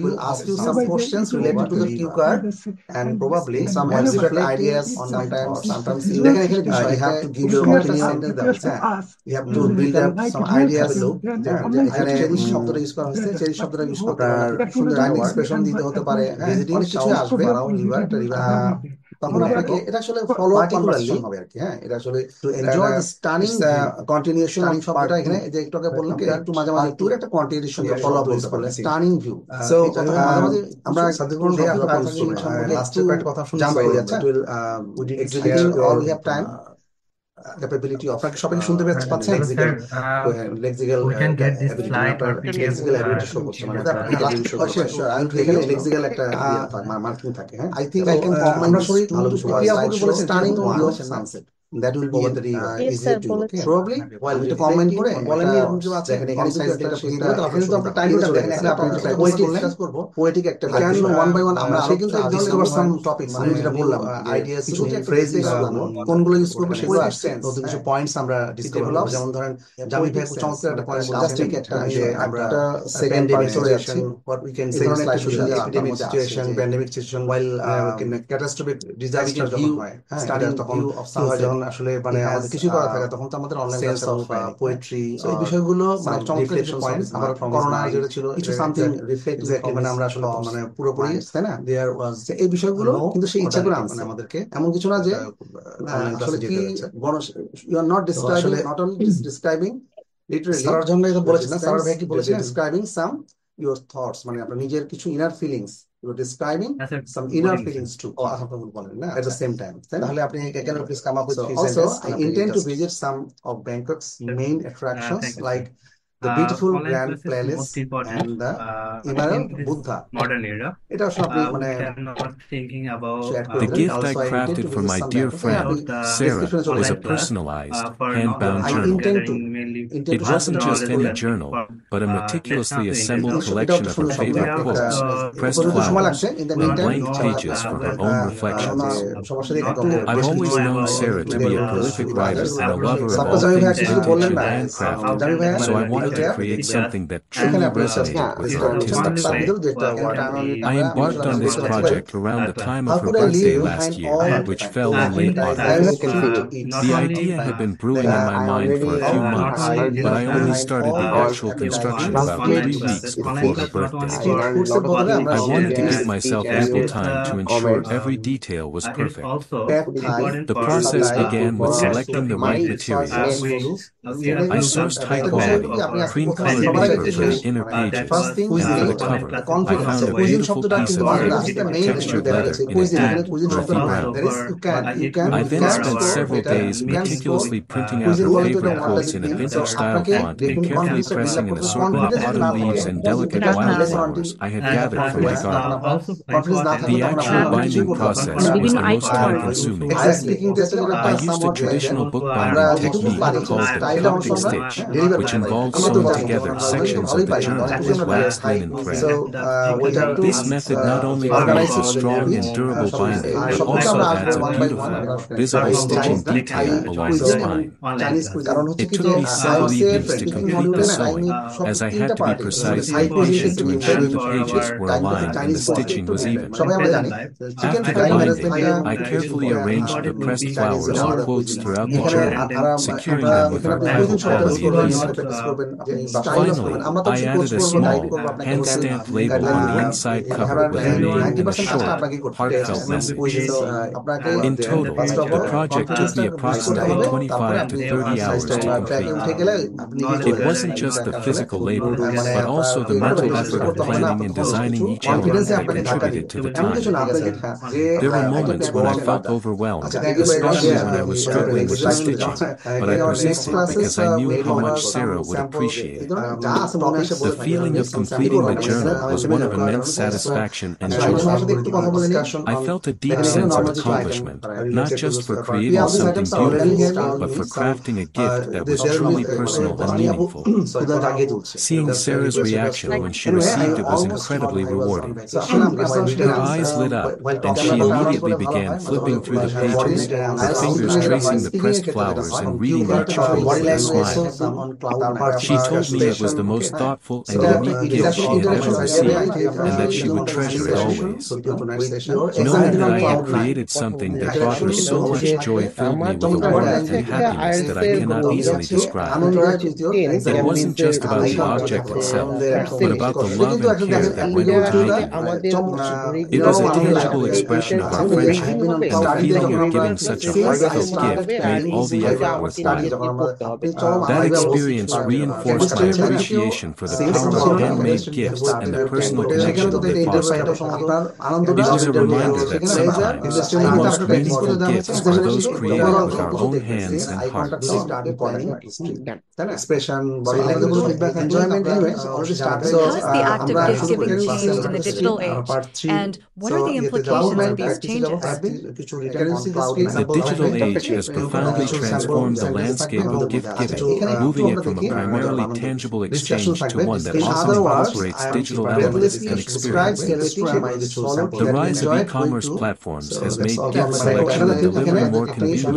Will ask you some questions related to the cue card and probably some abstract ideas on sometimes you have to give your opinion. You have to build up some ideas. এখানে শব্দটা use করা হচ্ছে cherry শব্দটা use করতে সুন্দর expression দিতে হতে পারে ভিজিটিং কিছু আসবে তখন আপনাকে এটা আসলে ফলো পার্টিকুলারলি হবে আর কি হ্যাঁ এটা আসলে to enjoy the stunning continuation of শব্দটা এখানে যে একটু আগে বললাম যে একটু মাঝে মাঝে একটু একটা কন্টিনিউশন ফলো আপ বলতে পারলে স্টানিং ভিউ সো মাঝে মাঝে আমরা সাধারণত লাস্টের একটা কথা শুনতে পাই আচ্ছা executive all we have time capability of shopping শুনতে পাচ্ছেন lexical we can get this slide or lexical ability show করতে মানে এখানে lexical একটা মার্কিং থাকে হ্যাঁ I think I can আমরা sorry starting with sunset that will be very easy to probably while we comment করে বলেন নি এরকম যে আছে এখানে সাইজ এটা এখানে তো আমরা টাইমটা দেখেন এখানে আপনি পোয়েটিক ডিসকাস করব পোয়েটিক একটা ক্যান ওয়ান বাই ওয়ান আমরা সেই কিন্তু ডিসকভার সাম টপিকস আমি যেটা বললাম আইডিয়াস কিছু ফ্রেজ ইউজ করব কোনগুলো ইউজ করব সেগুলো আসছে নতুন কিছু পয়েন্টস আমরা ডিসকভার করব যেমন ধরেন জামি ভাই চমৎকার একটা পয়েন্ট জাস্ট ঠিক একটা যে আমরা সেকেন্ড পার্ট চলে যাচ্ছি what we can say is like social epidemic situation pandemic situation while catastrophic disaster যখন হয় starting তখন of some আসলে মানে আমাদের কিছু করা থাকে তখন তো আমাদের অনলাইন সেন্স অফ পোয়েট্রি এই বিষয়গুলো মানে চমৎকার পয়েন্ট আমার করোনা যেটা ছিল কিছু সামথিং রিফ্লেক্ট এক্স্যাক্টলি মানে আমরা আসলে মানে পুরোপুরি তাই না দেয়ার ওয়াজ এই বিষয়গুলো কিন্তু সেই ইচ্ছা করে আনছে আমাদেরকে এমন কিছু না যে আসলে কি you are not describing not only describing literally সারার জন্য এটা বলেছেন না সারার ভাই কি বলেছেন ডিসক্রাইবিং সাম ইওর থটস মানে আপনার নিজের কিছু inner feelings you're describing some inner feelings too at the same time তাহলে আপনি can you please come up with few sentences I intend to visit some of Bangkok's main attractions like the beautiful grand palace and the Emerald Buddha modern era এটা আসলে আপনি মানে thinking about the gift I crafted for my dear friend Sarah was a personalized hand-bound journal. It wasn't just any journal, but a meticulously assembled collection of her favorite quotes, pressed flowers, and blank pages for her own reflections. I've always known Sarah to be a prolific writer and a lover of all things vintage and handcrafted, so I wanted to create something that truly resonated with her artistic soul. I embarked on this project around the time of her birthday last year, which fell in late August. The idea had been brewing in my mind for a few months, but I only started the actual construction about 3 weeks before her birthday. I wanted to give myself ample time to ensure every detail was perfect. The process began with selecting the right materials. I sourced high-quality, cream-colored paper for the inner pages, and for the cover, I found a beautiful piece of textured leather in a deep, earthy brown. I then spent several days meticulously printing out her favorite quotes in a vintage-style font and carefully pressing an assortment of autumn leaves and delicate wildflowers I had gathered from the garden. The actual binding process was the most time-consuming. I used a traditional bookbinding technique called the eclectic stitch, which involves sewing together sections of the journal with waxed linen thread. This method not only creates a strong and durable binding, but also adds a beautiful, visible stitching detail along the spine. It took me several evenings to complete the sewing, as I had to be precise and patient to ensure the pages were aligned and the stitching was even. After the binding, I carefully arranged the pressed flowers and quotes throughout the journal, securing them with archival quality adhesive. Finally, I added a small, hand-stamped label on the inside cover with her name and a short, heartfelt message. In total, the project took me approximately 25 to 30 hours to complete. It wasn't just the physical labor, but also the mental effort of planning and designing each element that contributed to the time. There were moments when I felt overwhelmed, especially when I was struggling with the stitching, but I persisted because I knew how much Sarah would appreciate it. The feeling of completing the journal was one of immense satisfaction and joy. I felt a deep sense of accomplishment, not just for creating something beautiful, but for crafting a gift that was truly personal and meaningful. Seeing Sarah's reaction when she received it was incredibly rewarding. Her eyes lit up, and she immediately began flipping through the pages, her fingers tracing the pressed flowers and reading each quote with a smile. She told me it was the most thoughtful and unique gift she had ever received, and that she would treasure it always. Knowing that I had created something that brought her so much joy filled me with a warmth and happiness that I cannot easily describe. It wasn't just about the object itself, but about the love and care that went into making it. It was a tangible expression of our friendship, and the feeling of giving such a heartfelt gift made all the effort worthwhile. That experience reinforced my appreciation for the power of handmade gifts and the personal connection they foster. It was a reminder that sometimes the most meaningful gifts are those created with our own hands and hearts. How is the act of gift-giving changed in the digital age, and what are the implications of these changes? The digital age has profoundly transformed the landscape of gift-giving, moving it from a primarily tangible exchange to one that often incorporates digital elements and experiences. The rise of e-commerce platforms has made gift selection and delivery more convenient,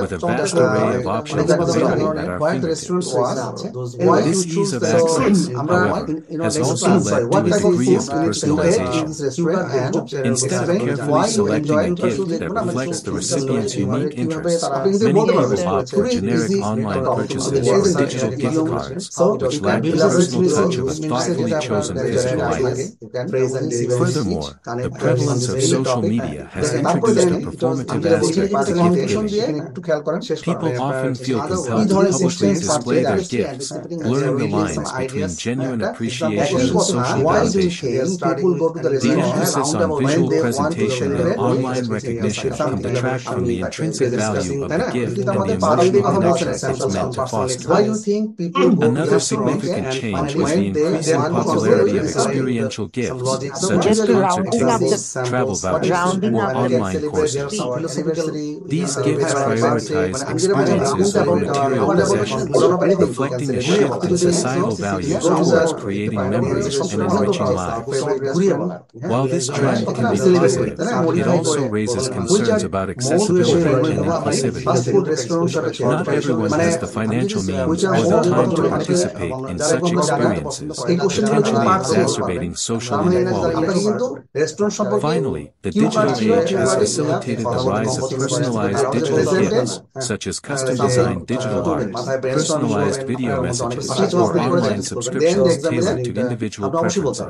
with a vast array of options available at our fingertips. This ease of access, however, has also led to a degree of personalization. Instead of carefully selecting a gift that reflects the recipient's unique interests, many people opt for generic online purchases or digital gift cards, which lack the personal touch of a thoughtfully chosen physical item. Furthermore, the prevalence of social media has introduced a performative aspect to gift-giving. People often feel compelled to publicly display their gifts, blurring the lines between genuine appreciation and social validation. The emphasis on visual presentation and online recognition can detract from the intrinsic value of the gift and the emotional connection it's meant to foster. Another significant change was the increasing popularity of experiential gifts, such as concert tickets, travel vouchers, or online courses. These gifts prioritize experiences over material possessions influence, reflecting a shift in societal values towards creating memories and enriching lives. While this trend can be positive, it also raises concerns about accessibility and inclusivity. Not everyone has the financial means or the time to participate in such experiences, potentially exacerbating social inequalities. Finally, the digital age has facilitated the rise of personalized digital gifts, such as custom-designed digital art, personalized video messages, or online subscriptions tailored to individual preferences.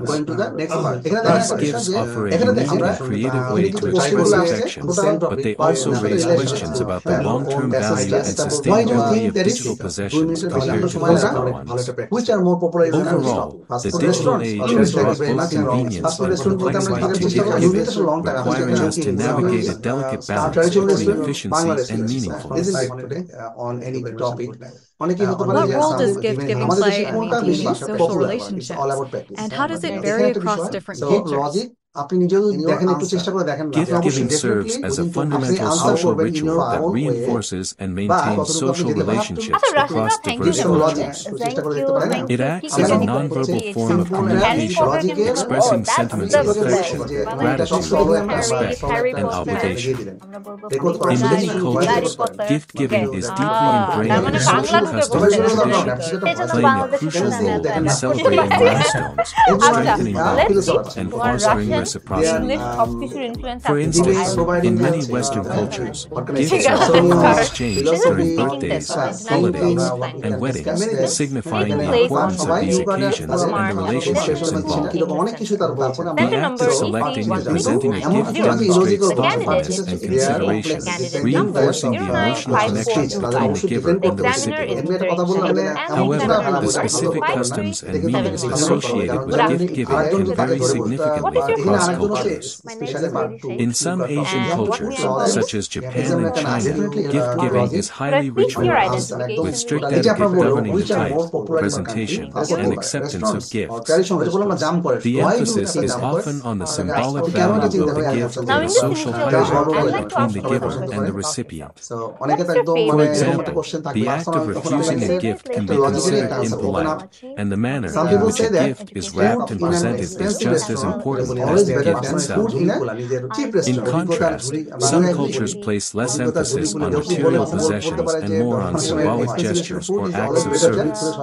These gifts offer a unique and creative way to express affection, but they also raise questions about the long-term value and sustainability of digital possessions compared to physical ones. Overall, the digital age has brought both convenience and complexity to gift giving, requiring us to navigate a delicate balance between efficiency and meaningfulness. What role does gift giving play in maintaining social relationships? And how does it vary across different cultures? Gift giving serves as a fundamental social ritual that reinforces and maintains social relationships across diverse cultures. It acts as a nonverbal form of communication, expressing sentiments of affection, gratitude, respect, and obligation. In many cultures, gift giving is deeply ingrained in social customs and traditions, playing a crucial role in celebrating milestones, strengthening bonds, and fostering reciprocity. For instance, in many Western cultures, gifts are frequently exchanged during birthdays, holidays, and weddings, signifying the importance of these occasions and the relationships involved. The act of selecting and presenting a gift demonstrates thoughtfulness and consideration, reinforcing the emotional connection between the giver and the recipient. However, the specific customs and meanings associated with gift giving can vary significantly across cultures. In some Asian cultures, such as Japan and China, gift giving is highly ritualized, with strict etiquette governing the type, presentation, and acceptance of gifts. The emphasis is often on the symbolic value of the gift and the social hierarchy between the giver and the recipient. For example, the act of refusing a gift can be considered impolite, and the manner in which a gift is wrapped and presented is just as important as the gift itself. In contrast, some cultures place less emphasis on material possessions and more on symbolic gestures or acts of service.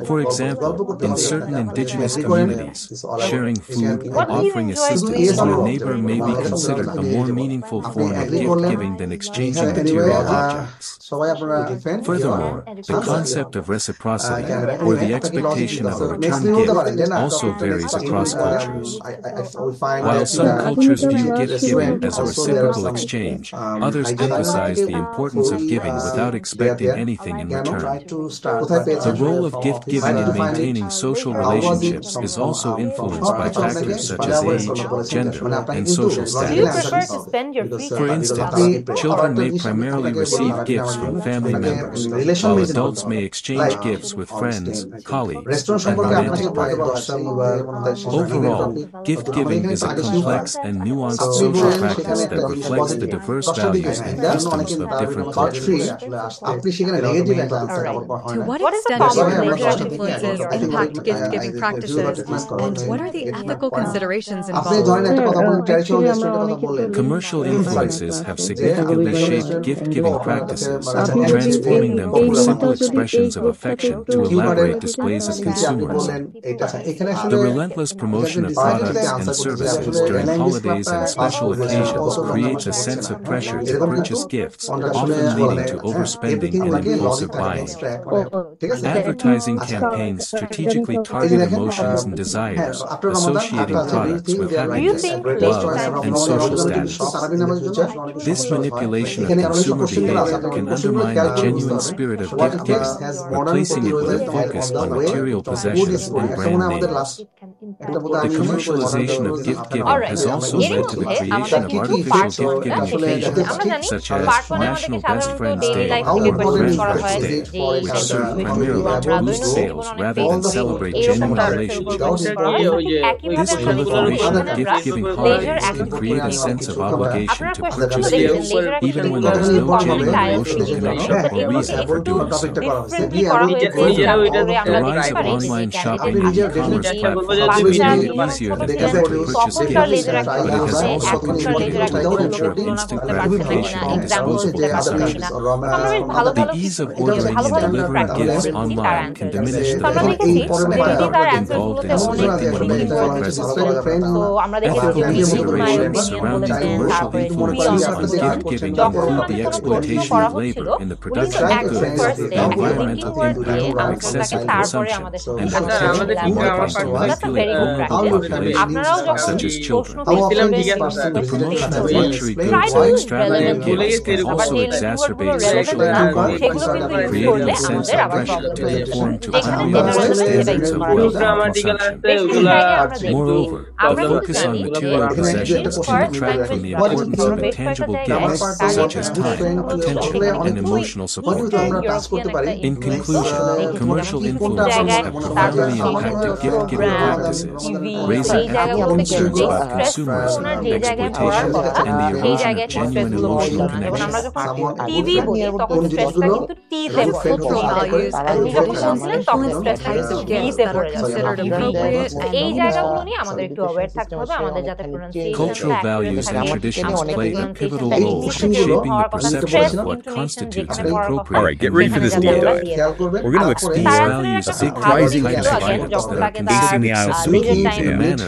For example, in certain indigenous communities, sharing food or offering assistance to a neighbor may be considered a more meaningful form of gift giving than exchanging material objects. Furthermore, the concept of reciprocity, or the expectation of a return gift, also varies across cultures. While some cultures view gift giving as a reciprocal exchange, others emphasize the importance of giving without expecting anything in return. The role of gift giving in maintaining social relationships is also influenced by factors such as age, gender, and social status. For instance, children may primarily receive gifts from family members, while adults may exchange gifts with friends, colleagues, and romantic partners. Overall, gift giving is a complex and nuanced social practice that reflects the diverse values and customs of different cultures. To what extent do religious influences impact gift-giving practices, and what are the ethical considerations involved? Commercial influences have significantly shaped gift-giving practices, transforming them from simple expressions of affection to elaborate displays of consumerism. The relentless promotion of products and services during holidays and special occasions creates a sense of pressure to purchase gifts, often leading to overspending and impulsive buying. Advertising campaigns strategically target emotions and desires, associating products with happiness, love, and social status. This manipulation of consumer behavior can undermine the genuine spirit of gift giving, replacing it with a focus on material possessions and brand names. The commercialization of gift giving has also led to the creation of artificial gift-giving occasions, such as National Best Friends Day or Grandparents Day, which serve primarily to boost sales rather than celebrate genuine relationships. This proliferation of gift-giving holidays can create a sense of obligation to purchase gifts, even when there is no genuine emotional connection or reason for doing so. The rise of online shopping and e-commerce platforms has made it easier than ever to purchase gifts, but it has also contributed to a culture of instant gratification and disposable consumption. The ease of ordering and delivering gifts online can diminish the thought involved in selecting a meaningful present. Ethical considerations surrounding commercial influences on gift-giving include the exploitation of labor in the production of goods, the environmental impact of excessive consumption, and the potential for marketers to manipulate vulnerable populations, such as children. The promotion of luxury goods and extravagant gifts can also exacerbate social inequalities, creating a sense of pressure to conform to unrealistic standards of wealth and consumption. Moreover, the focus on material possessions can detract from the importance of intangible gifts, such as time, attention, and emotional support. In conclusion, commercial influences have profoundly impacted gift-giving practices, raising ethical concerns about consumerism, exploitation, and the erosion of genuine emotional connections. Cultural values and traditions influence the types of gifts that are considered appropriate and Cultural values and traditions play a pivotal role in shaping the perception of what constitutes an appropriate. All right, get ready for this deep dive. We're going to explore a surprising type of items that are facing the aisle speaking exam and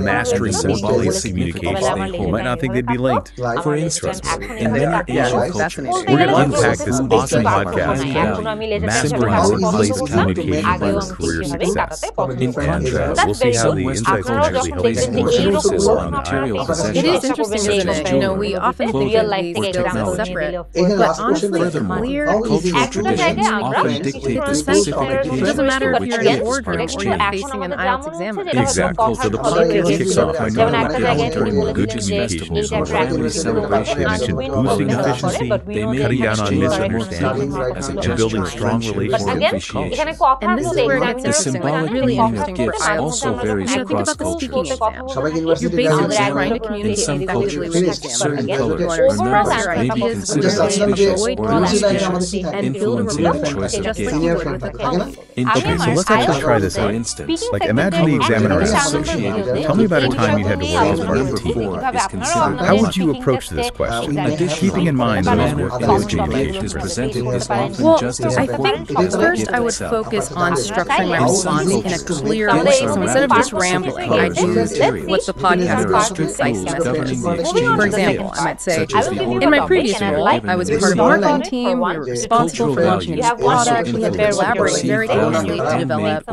mastering symbolic communication. You might not think they'd be linked. For instance, in many Asian cultures, we're going to unpack this awesome podcast Mastering Workplace Communication for Career Success. In contrast, we'll see how the insights can actually help these emphasis on material possessions. It is interesting that, we often think of these skills as separate, but honestly, clear cultural traditions often dictate the specific occasions. It doesn't matter if you're in a for boardroom or which you're gifts facing an IELTS examiner. Exactly. So the podcast kicks off by primarily given knowing during good religious communication festivals or family celebrations. They mentioned boosting efficiency, cutting down on misunderstandings, as a and gesture building of strong friendship relations and and appreciation. And this is where it gets The interesting, symbolic really meaning of interesting for gifts IELTS also examiners. varies Think across about the speaking cultures. exam. For You're basically trying to example, in communicate some effectively cultures, with the examiner. certain You colors want or to express numbers your may be ideas considered clearly, suspicious avoid or distractions, inauspicious, and build a influencing the rapport, choice of just like gifts. you would with a colleague. In Okay, so let's actually try this for out. instance, Like, imagine the examiner asks, tell me about a time you had to work as part of a number team. 4 is considered How would you approach this question, keeping in mind those workplace communication is principles? presented is often Well, just as I important think as the first gift I would itself. focus on structuring my In some response in a cultures, clear gifts way. are So instead of rather just specific rambling, I colors or choose materials. what the There podcast are calls strict concise rules governing the messages. exchange For of example, gifts, I might say, such as the order in my of previous gifts role, given I was in part of a the marketing team. We were responsible for launching a new product. We had to collaborate very closely to develop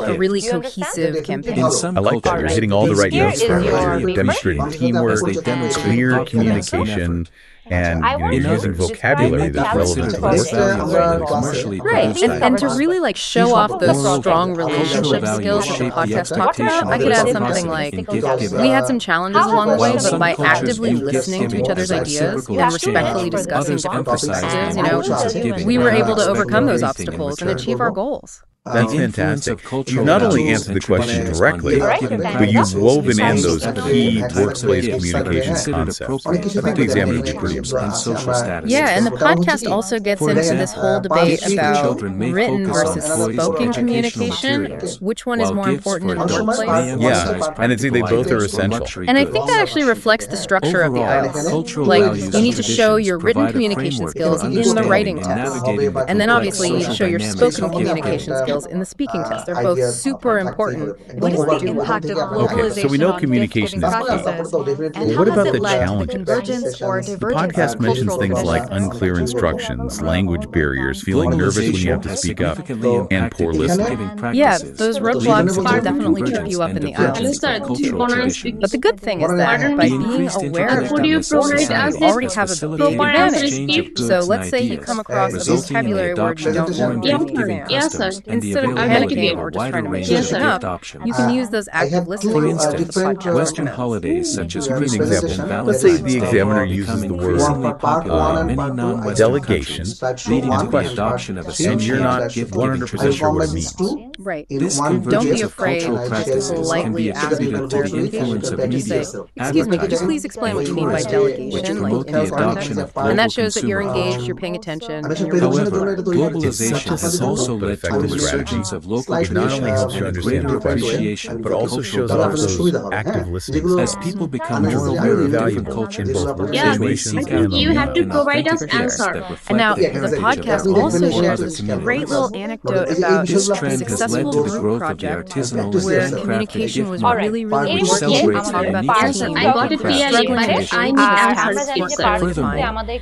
a really cohesive campaign. In some I like that. You're cultures, hitting all the right these notes gifts for are you're demonstrating as teamwork, they demonstrate clear confidence and communication, effort. and In you're using others, vocabulary they may be that's relevant considered to the less work. valuable than commercially Right, produced and to items. really show off those strong relationship Cultural skills values that the shape the podcast talked about, expectation I of could add reciprocity something like, in gift-giving. we had some challenges along the way, While but some by cultures actively view listening to gift-giving each other's as ideas reciprocal and exchange, respectfully discussing others different emphasize perspectives, the importance of giving we were rather able to than overcome those expecting anything in obstacles and return. achieve our goals. That's The influence fantastic. of cultural You've not only values answered the and question traditions directly, on gift-giving but you've practices woven in also those determine key the types of workplace gifts that are communication considered concepts. appropriate I think the examiner would be pretty and impressed. social status. Yeah, and the podcast also gets For into example, this whole debate gifts for about children may written focus on versus toys or spoken educational communication. materials, Which one is while more gifts important for in the adults workplace? may emphasize Yeah, and I think they practical both are items or essential. luxury And I goods. think that actually reflects the structure of the Overall, IELTS. cultural Like, values you need and to show your traditions written provide a communication framework skills for in the understanding writing and test. navigating the And then complex obviously you need to social show your dynamics spoken of gift-giving. communication skills in the speaking test. They're both super important. What is the impact of globalization Okay, so we know on communication gift-giving is key. practices? But And what how about has the it led to the challenges? convergence or The divergence podcast of mentions cultural things like traditions? unclear instructions, language barriers, feeling nervous when you have to Globalization has speak up, significantly and impacted poor listening. gift-giving Yeah, practices, those leading roadblocks to can definitely trip convergence you up and in the divergence IELTS. of cultural traditions. But the good thing is that by The being increased aware of them, interconnectedness of you society already has have a big facilitated the advantage. exchange of goods So and let's say you ideas, come across a resulting in the vocabulary word you adoption of don't know foreign in the gift-giving exam. customs and instead of panicking or just trying to make something up, you can use those active listening. For instance, Western holidays such as Christmas and Valentine's Let's say the Day examiner are uses the becoming word increasingly popular in many non-Western delegation, countries, leading to the adoption of and associated you're not gift-giving 100% traditions. sure what it means. Right. This Don't be convergence of afraid cultural to practices can be politely ask attributed for to the influence clarification. of Just say, media, excuse me, could you advertising, please explain what you mean by which delegation? promote the adoption of global And that shows that you're consumer engaged, culture. you're paying attention. However, globalization has also led to a resurgence of local It not only helps traditions you and a understand greater the question, appreciation but for also cultural shows off diversity. those active listening As skills, people become which more are aware very of different valuable cultures, in both work they may situations seek and out You have to unique and provide us authentic gifts answer. that And reflect now the the heritage of podcast their own also or shares other this communities. great little anecdote about This a trend has successful led to the group growth of the project artisanal where and handcrafted communication gift was market, really, really which important to celebrates talk the about unique the and team. I got it handcrafted clearly, but traditions. I need answers We're for Furthermore,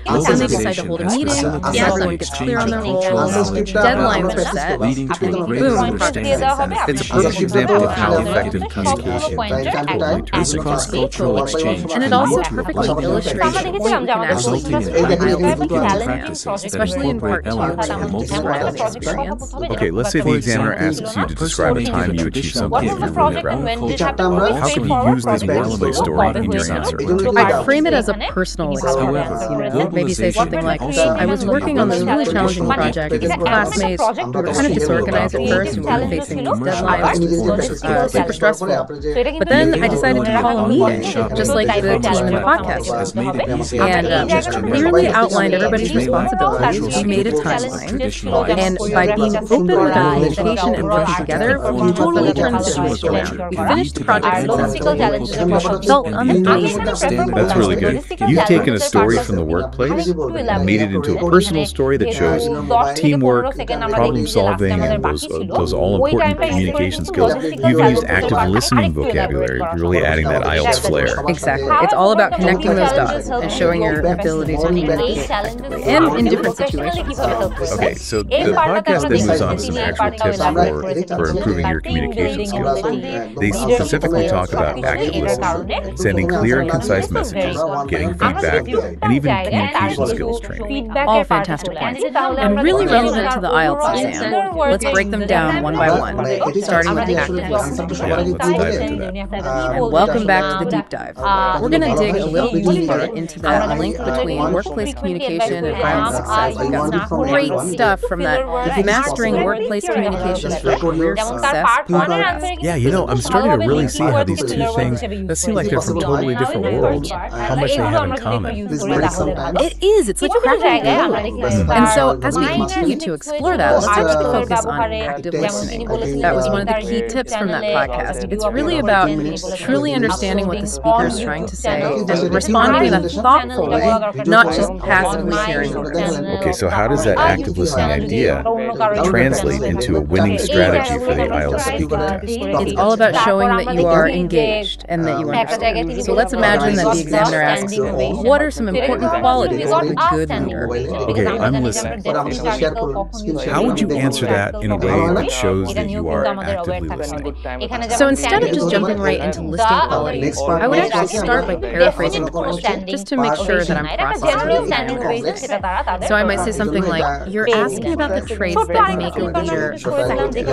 Assuming decide to hold a meeting, globalization has everyone facilitated gets the clear on their exchange of roles, cultural knowledge and deadlines are knowledge, set, leading to a greater boom, understanding and It's a appreciation perfect example of how of effective gift communication can totally turn This things around. cross-cultural exchange and it can also lead to a perfectly global illustrates the impact, point we can actually resulting in use behind highly this gifting practices that especially in incorporate part 2 elements from about multiple describing cultures. experience. Okay, let's say the For examiner example, asks you to a person describe a may time give you a achieved traditional something gift you're from really their proud own of. culture. How can you use this one-way story in your answer? I frame it as a personal experience, However, maybe say something like, I was working on this really challenging project with classmates. We were kind of disorganized at first, and we were facing these deadlines, super stressful. But then I decided to call a meeting, just like the team in the podcast, and clearly outlined everybody's responsibilities. We made a timeline, and by being open about communication and working together, we totally turned the situation around. We finished the project successfully, felt amazing. That's really good. You've taken a story from the workplace and made it into a personal story that shows teamwork, problem solving, and those all-important communication skills. You've used active listening vocabulary, really adding that IELTS flair. Exactly. It's all about connecting those dots and showing your ability to communicate effectively and in different situations. Okay, so the podcast then moves on to some actual tips for improving your communication skills. They specifically talk about active listening, sending clear and concise messages, getting feedback, and even communication skills training. All fantastic points, and really relevant to the IELTS exam. Let's break them down one by one, starting with active listening. Yeah, let's dive into that. And welcome back to the deep dive. We're going to dig a little deeper into that link between workplace communication and IELTS success. We've got some great stuff from that Mastering Workplace Communication for Career Success podcast. Yeah, you know, I'm starting to really see how these two things that seem like they're from totally different worlds, how much they have in common. It is. It's like cracking the code. And so, as we continue to explore that, let's actually focus on active listening. That was one of the key tips from that podcast. It's really about truly understanding what the speaker is trying to say and responding in a thoughtful way, not just passively hearing words. Okay, so how does that active listening idea translate into a winning strategy for the IELTS speaking test? It's all about showing that you are engaged and that you understand. So let's imagine that the examiner asks, what are some important qualities of a good leader? Okay, I'm listening. How would you answer that in a way that shows that you are actively listening? So instead of just jumping right into listing qualities, I would actually start by paraphrasing the question just to make sure that I'm processing. So I might say something like, you're asking about the traits that make a leader effective.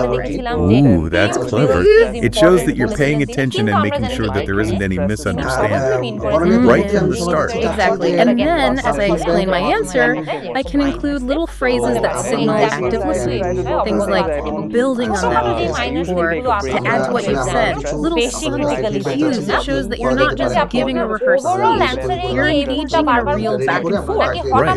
Ooh, that's clever. It shows that you're paying attention and making sure that there isn't any misunderstanding right from the start. Exactly. And then, as I explain my answer, I can include little phrases that signal active listening. Things like building on that, or to add to what you've said, little subtle cues that shows that you're not just giving a rehearsed speech, you're engaging in a real back and forth.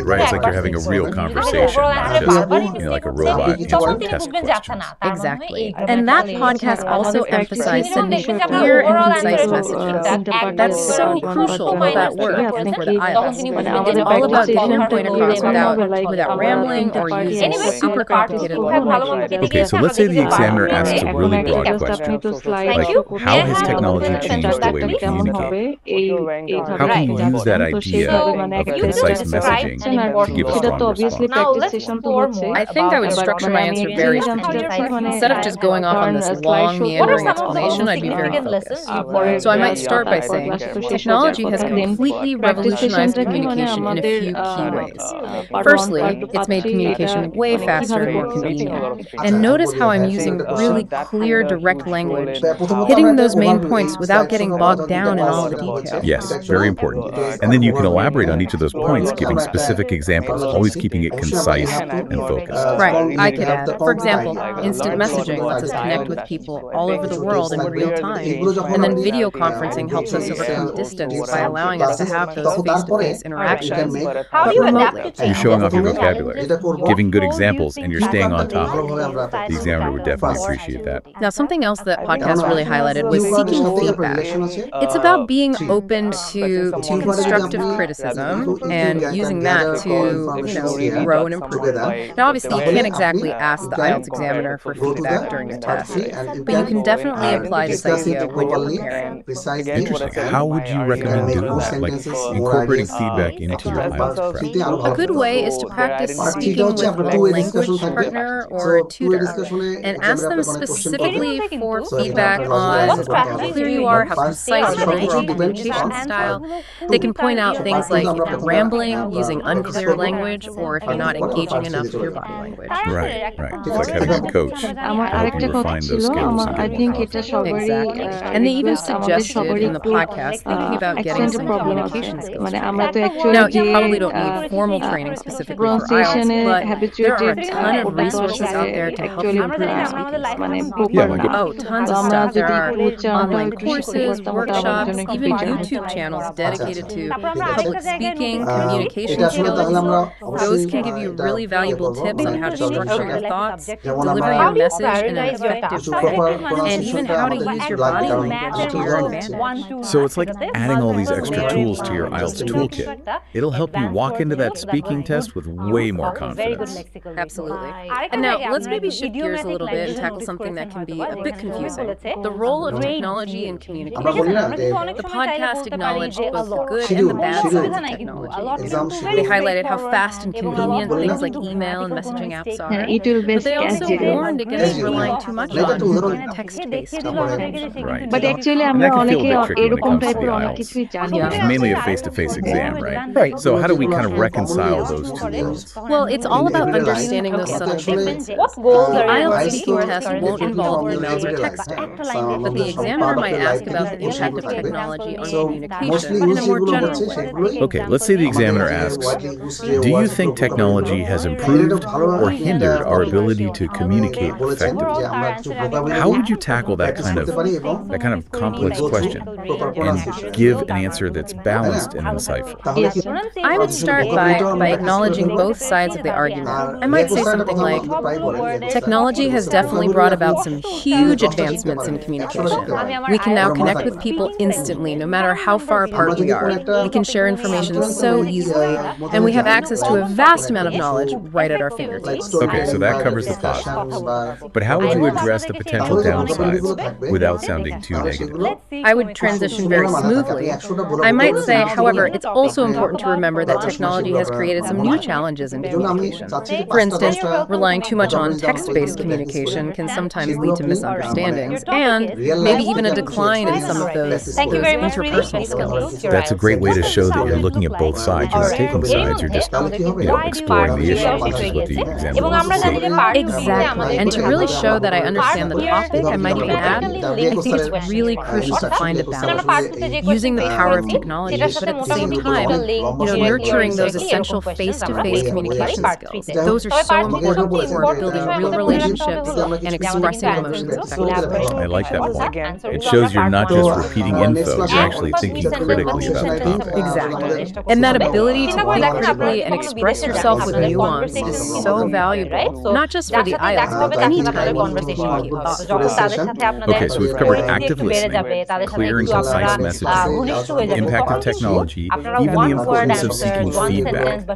Right. It's like you're having a real conversation, not just, like a robot answering test questions. Exactly. And that podcast also emphasized sending clear and concise messages. That's so crucial for that work and for the IELTS. It's all about getting your point across without rambling or using super complicated language. Okay, so let's say the examiner asks a really broad question, like how has technology changed the way we communicate? How can you use that idea of concise messaging to give a strong response? I think I would structure my answer very strategically. Instead of just going off on this long, meandering explanation, I'd be very focused. So I might start by saying, technology has completely revolutionized communication in a few key ways. Firstly, it's made communication way faster and more convenient. And notice how I'm using really clear, direct language, hitting those main points without getting bogged down in all the details. Yes, very important. And then you can elaborate on each of those points, giving specific examples, always keeping it concise and focused. Right. I could add, for example, instant messaging lets us connect with people all over the world in real time. And then video conferencing helps us overcome distance by allowing us to have those face-to-face interactions. How do you adapt to change? You're showing off your vocabulary, giving good examples, and you're staying on top. The examiner would definitely appreciate that. Now, something else that podcast really highlighted was seeking feedback. It's about being open to constructive criticism and using that to grow and improve. Now, obviously, you can't exactly ask the IELTS examiner for feedback during a test, but you can definitely apply this idea when you're preparing. Interesting. How would you recommend doing that? Like incorporating feedback into your IELTS prep? A good way is to practice speaking with a language partner or a tutor and ask them specifically for feedback on how clear you are, how concise your overall communication style. They can point out things like if you're rambling, using unclear language, or if you're not engaging enough with your body language. Right. It's like having a coach to help you refine those skills. Exactly. And they even suggested in the podcast thinking about getting some communication skills. Now, you probably don't need formal training specifically for IELTS, but there are a ton of resources out there to help you improve your speaking skills. Tons of stuff. There are online courses, workshops, even YouTube channels dedicated to public speaking, communication skills. Those can give you really valuable tips on how to structure your thoughts, deliver your message in an effective way, and even how to use your body language to your advantage. So it's like adding all these extra tools to your IELTS toolkit. It'll help you walk into that speaking test with way more confidence. Absolutely. And now let's maybe shift gears a little bit and tackle something that can be a bit confusing. The role of technology in communication. The podcast acknowledged both the good and the bad sides of technology. They highlighted how fast and convenient things like email and messaging apps are. But they also warned against relying too much on text-based technology. Right. But actually, and that can feel a bit tricky when it comes to the IELTS. It's mainly a face-to-face exam, right? So how do we kind of reconcile those two worlds? Well, it's all about understanding those subtle differences. The IELTS speaking test won't involve emails or texting, but the examiner might ask about the impact of technology on communication in a more general way. Okay, let's say the examiner asks, do you think technology has improved or hindered our ability to communicate effectively? How would you tackle that kind of complex question and give an answer that's balanced and insightful? I would start by acknowledging both sides of the argument. I might say something like, technology has definitely brought about some huge advancements in communication. We can now connect with people instantly, no matter how far apart we are. We can share information so easily, and we have access to a vast amount of knowledge right at our fingertips. Okay, so that covers the positives. But how would you address the potential downsides without sounding too negative? I would transition very smoothly. I might say, however, it's also important to remember that technology has created some new challenges in communication. For instance, relying too much on text-based communication can sometimes lead to misunderstandings and maybe even a decline in some of those interpersonal skills. That's a great way to show that you're looking at both sides. You're not taking sides, you're just exploring the issue, which is what the examiner wants to see. Exactly. And to really show that I understand the topic, I might even add, I think it's really crucial to find a balance, using the power of technology, but at the same time, nurturing those essential face-to-face communication skills. Those are so important for building real relationships and expressing emotions effectively. I like that point. It shows you're not just repeating info, you're actually thinking critically about the topic. Exactly. And that ability to think critically and express yourself with nuance is so valuable, not just for the IELTS, but any time you need to communicate thoughts. Okay, so we've covered active listening, clear and concise messaging, impact of technology, even the importance of seeking feedback.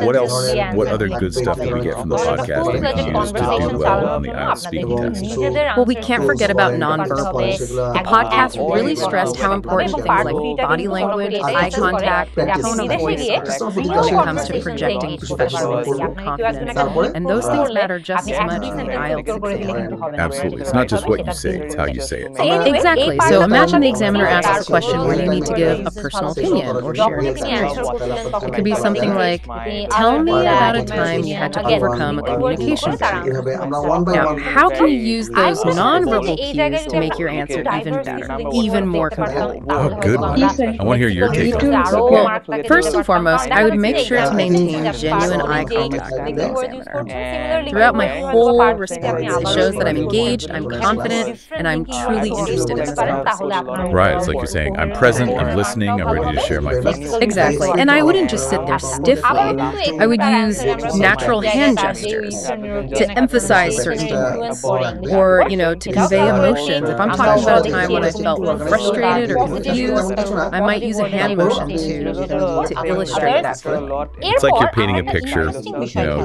What else, what other good stuff did we get from the podcast that we can use to do well on the IELTS speaking test? Well, we can't forget about nonverbal. The podcast really stressed how important things like body language, eye contact, and tone of voice are when it comes to projecting professionalism and confidence. And those things matter just as much in the IELTS exam. Absolutely. It's not just what you say, it's how you say it. Exactly. So imagine the examiner asks a question where you need to give a personal opinion or share an experience. It could be something like, tell me about a time you had to overcome a communication Now, how can you use those nonverbal cues to make your answer even better, even more compelling? Oh, good one. I want to hear your take on this. Well, first and foremost, I would make sure to maintain genuine eye contact with the examiner. Throughout my whole response, it shows that I'm engaged, I'm confident, and I'm truly interested in this conversation. Right, it's like you're saying, I'm present, I'm listening, I'm ready to share my thoughts. Exactly, and I wouldn't just sit there stiffly. I would use natural hand gestures to emphasize certain points, or, to convey emotions. If I'm talking about a time when I felt frustrated or confused, I might use a hand motion to illustrate that feeling. It's like you're painting a picture,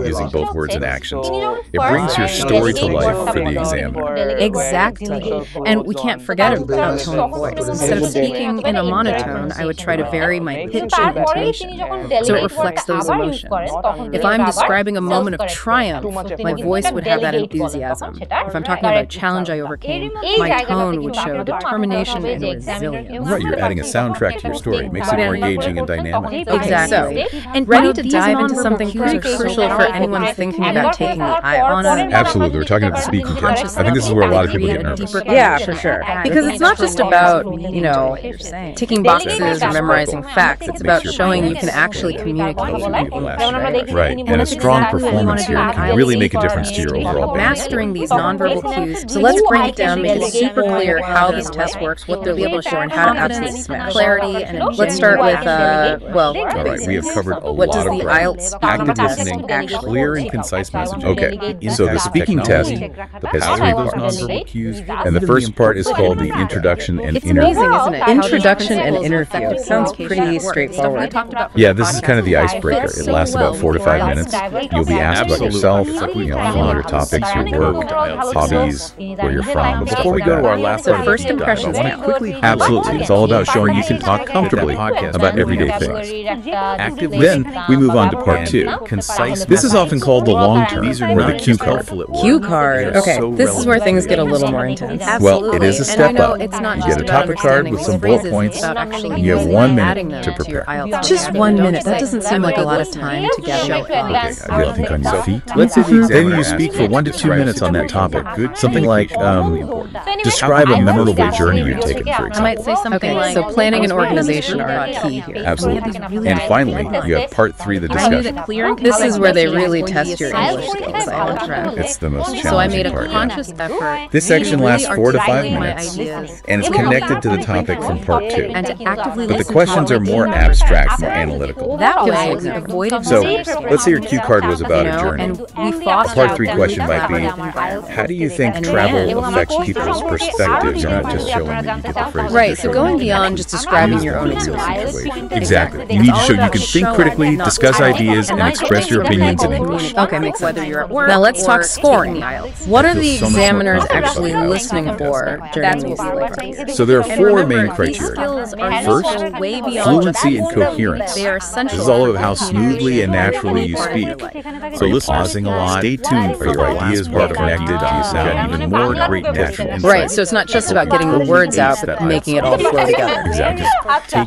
using both words and actions. It brings your story to life for the examiner. Exactly. And we can't forget about tone of voice. Instead of speaking in a monotone, I would try to vary my pitch and intonation so it reflects those emotions. If I'm describing a moment of triumph, my voice would have that enthusiasm. If I'm talking about a challenge I overcame, my tone would show determination and resilience. Right, you're adding a soundtrack to your story. It makes it more engaging and dynamic. Exactly. And ready to dive into something pretty crucial for anyone thinking about taking the IELTS. Absolutely. We're talking about the speaking test. I think this is where a lot of people get nervous. Yeah, for sure. Because it's not just about, ticking boxes or memorizing facts. It's about showing you can actually communicate. Right. And a strong performance here can really make a difference to your overall band. Mastering these nonverbal cues. So let's break it down, make it super clear how this test works, what they'll be able to show, and how to absolutely smash clarity. And let's start with, all right, we have covered a lot of ground. Active listening, clear and concise messaging. Okay, so the speaking test has 3 parts. And the first part is called the introduction and interview. It's amazing, isn't it? Introduction and interview. It sounds pretty straightforward. Yeah, this is kind of the icebreaker. It lasts about 4 to 5 minutes. You'll be asked about yourself, familiar topics, your work, hobbies, where you're from. Before we go to our last part, first impressions quickly. Absolutely, it's all about showing you can talk comfortably about everyday things. Then we move on to part 2. Concise. This is often called the long term or the cue card. Cue card. Okay, this is where things get a little more intense. Well, it is a step up. You get a topic card with some bullet points, and you have 1 minute to prepare. Just 1 minute. That doesn't seem like a lot of time to get it. Okay, I gotta think on your feet. Let's say the examiner. Then you speak for 1 to 2 minutes on that topic. Something like, describe a memorable journey you've taken, for example. I might say something like, so planning and organization are key here. Absolutely. And finally, you have part 3, the discussion. This is where they really test your English skills. It's the most challenging part. So I made a conscious effort. This section lasts 4 to 5 minutes, and it's connected to the topic from part 2. But the questions are more abstract, more analytical. That feels like avoided. So let's say your cue card was about a journey. A part 3 question might be, how do you think travel affects people's perspectives? You're not just showing that you get the phrase. Right, so going beyond just describing your own experience. Exactly. You need to show you can think critically, discuss ideas, and express your opinions in English. Okay, makes sense. Now let's talk scoring. What are the examiners actually listening for during these lectures? So there are 4 main criteria. First, fluency and coherence. This is all about how smoothly and naturally you speak. So listen, pausing a lot. Stay tuned for your ideas well connected. Do you sound even more great natural insight? Right, so it's not just about getting the words out, but making it all flow together. Exactly.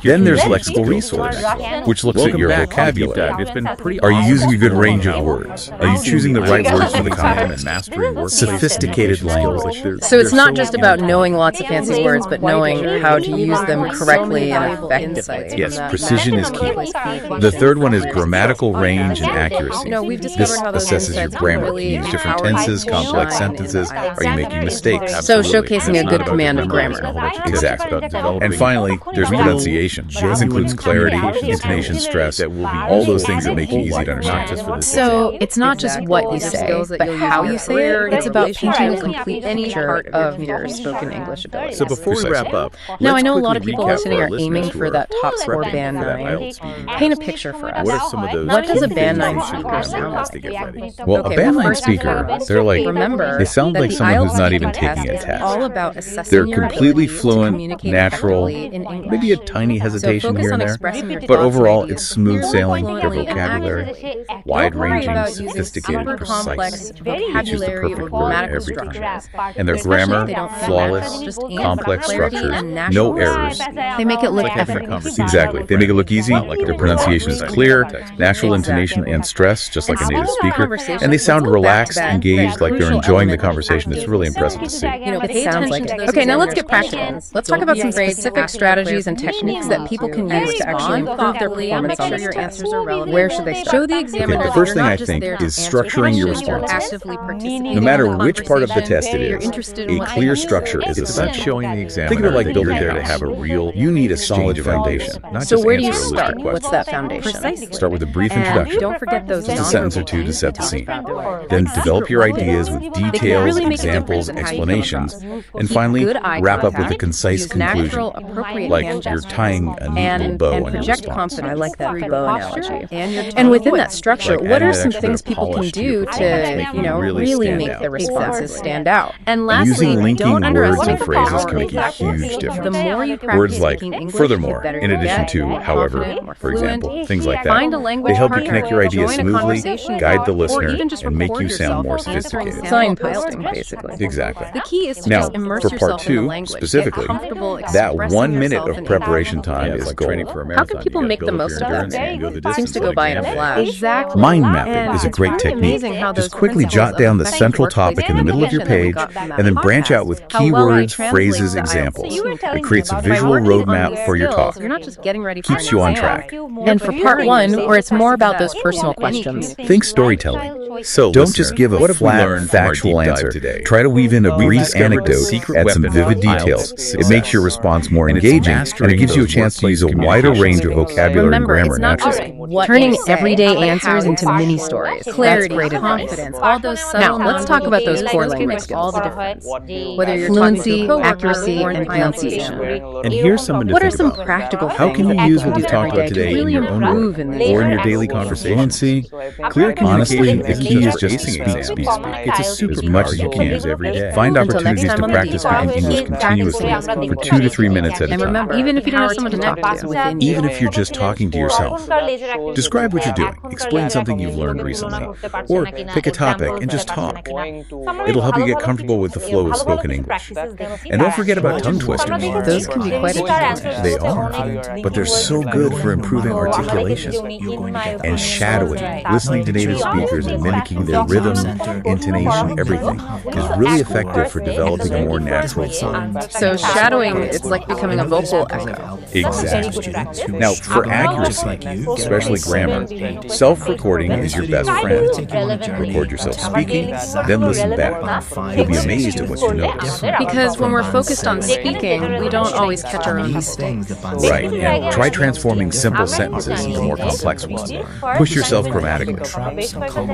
Then there's lexical resource, which looks at your vocabulary. Are you using a good range of words? Are you choosing the right words for the content and mastering sophisticated language? So it's not just about knowing lots of fancy words, but knowing how to use them correctly and effectively. Yes, precision is key. The third one is grammatical range and accuracy. This assesses your grammar. You use different tenses, complex sentences. Are you making mistakes? So showcasing a good command of grammar. Exactly. And finally, there's pronunciation. This includes clarity, intonation, stress, all those things that make you easy to understand. So it's not just what you say, but how you say it. It's about painting a complete picture of your spoken English ability. So before we wrap up, now I know a lot of people listening are aiming for that top score band 9. Paint a picture for us. What are some of those? What does a band 9 speaker sound like? Well, a band 9 speaker, they're like, they sound like someone who's not even taking a test. They're completely fluent, natural, maybe a tiny hesitation here and there, but overall it's smooth sailing. Their vocabulary, wide-ranging, sophisticated, precise. They choose the perfect word every time. And their grammar, flawless, complex structures, no errors. They make it look effortless. Exactly. They make it look easy. Their pronunciation is clear, natural intonation and stress, just like a native speaker. And they sound sound relaxed, back-to-back, engaged, like they're crucial enjoying the element of conversation. It's really impressive to see. It sounds like it. Okay, now let's get practical. Let's talk about some specific strategies and techniques that people can use to actually improve their performance on this test. Where should they start? Show the examiner Okay, the that first you're thing not I just think there to is answer structuring your questions, you're responses. actively participating No matter in the which part of the conversation. test it You're is, interested in a what clear happens. structure is It's about essential. showing the examiner Think of it like that building you're there to there. have a real, you need a solid foundation, not So just where do you answer a list start? of What's questions. that foundation? Start with a brief And introduction. don't forget those Just a sentence or two to set the scene. Then develop your ideas with details, examples, explanations, and finally wrap up with a concise conclusion, like you're tying a neat little bow on your project response. confidence. I like that bow analogy. And within that structure, Like what are adding some that extra things bit of people can polish to do your to, performance, you know, really really stand make out. the responses stand out? And And lastly, using linking don't words underestimate and the phrases power can make of a platforms. huge difference. The more you practice Words like speaking English, furthermore, the better in you addition get, to more however, confident, more for example, fluent. things like Find a that. language They help you partner, connect your ideas join a smoothly, conversation, guide the or listener, even just and make record you sound yourself more answering sophisticated. signposting, basically. Exactly. The key is to Now, just immerse for part yourself in the two, language. specifically, Get comfortable that expressing 1 minute yourself of in preparation English. time is gold. How can people make the most of that? It seems to go by in a flash. Exactly. Mind mapping is a great technique. Just quickly jot down the central topic in the middle of your page and then branch out with keywords, phrases, examples. It creates a visual roadmap for your talk. You're not just getting ready for Keeps you on track. And for part one, where it's more about those personal questions. Think storytelling. So, don't just give a what have we flat, learned from our factual deep dive answer. today? Try to weave in a We've brief discovered the anecdote, secret add some weapon vivid of IELTS details. success. It makes your response more And it's engaging, and mastering it gives you a those chance to use a workplace wider range of communication vocabulary Remember, and it's grammar not just naturally. what Turning you say, everyday but answers how into you mini say it. stories. Clarity, That's great confidence, all those subtle Now, let's talk about those core language skills. all the difference. Whether you're Fluency, talking to a coworker accuracy, or and an pronunciation. And here's something to What are think some about. practical How things can you that use can what we do talked about every day today to in really your own improve work in these or in your areas? daily conversations? Clear communication, the key is just speak. It's a As much as you can. every day. Find Until next opportunities time to on the practice deep dive, speaking English keep continuously practicing for 2 to 3 minutes at a And time. remember, even if you don't have someone to talk to, Even if you're just talking to yourself, describe what you're doing. Explain something you've learned recently. Or pick a topic and just talk. It'll help you get comfortable with the flow of spoken English. And don't forget about tongue twisters. those can be quite a challenge. They are, but they're so good for improving articulation and shadowing. Listening to native speakers and mimicking their rhythm, intonation, everything is really effective for developing a more natural tone. So shadowing, it's like becoming a vocal echo. Exactly. Now, for accuracy, especially grammar, self-recording is your best friend. Record yourself speaking, then listen back. You'll be amazed at what you notice. Because when we're focused on speaking, we don't always catch our own mistakes. Right, and try transforming simple sentences into more complex ones. Push yourself grammatically.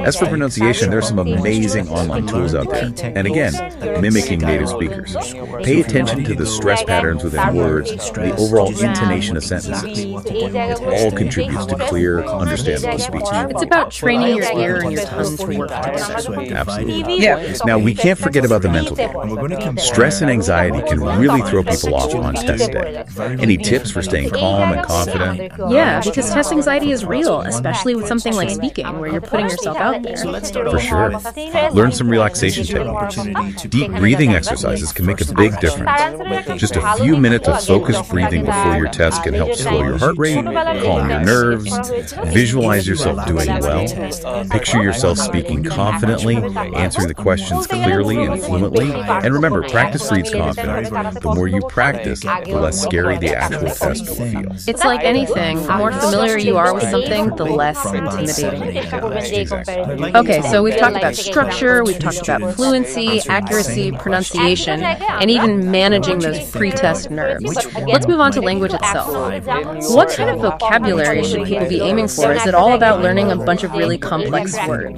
As for pronunciation, there are some amazing online tools out there. And again, mimicking native speakers. Pay attention to the stress patterns within words, the overall intonation of sentences. It all contributes to clear, understandable speech. It's about training your ear and your tongue to work together. Absolutely. Now, we can't forget about the mental game. Stress and anxiety can really throw people off on test day. Any tips for staying calm and confident? Yeah, because test anxiety is real, especially with something like speaking, where you're putting yourself out there. For sure. Learn some relaxation techniques. Deep breathing exercises can make a big difference. Just a few minutes of focused breathing before your test can help slow your heart rate, calm your nerves, visualize yourself doing well, picture yourself speaking confidently, answering the questions clearly and fluently, and remember, practice breeds confidence. The more you practice, the less scary the actual test will feel. It's like anything. The more familiar you are with something, the less intimidating it becomes. Exactly. Okay, so we've talked about structure, we've talked about fluency, accuracy, pronunciation, and even managing those pre-test nerves. Let's move on to language itself. What kind of vocabulary should people be aiming for? Is it all about learning a bunch of really complex words?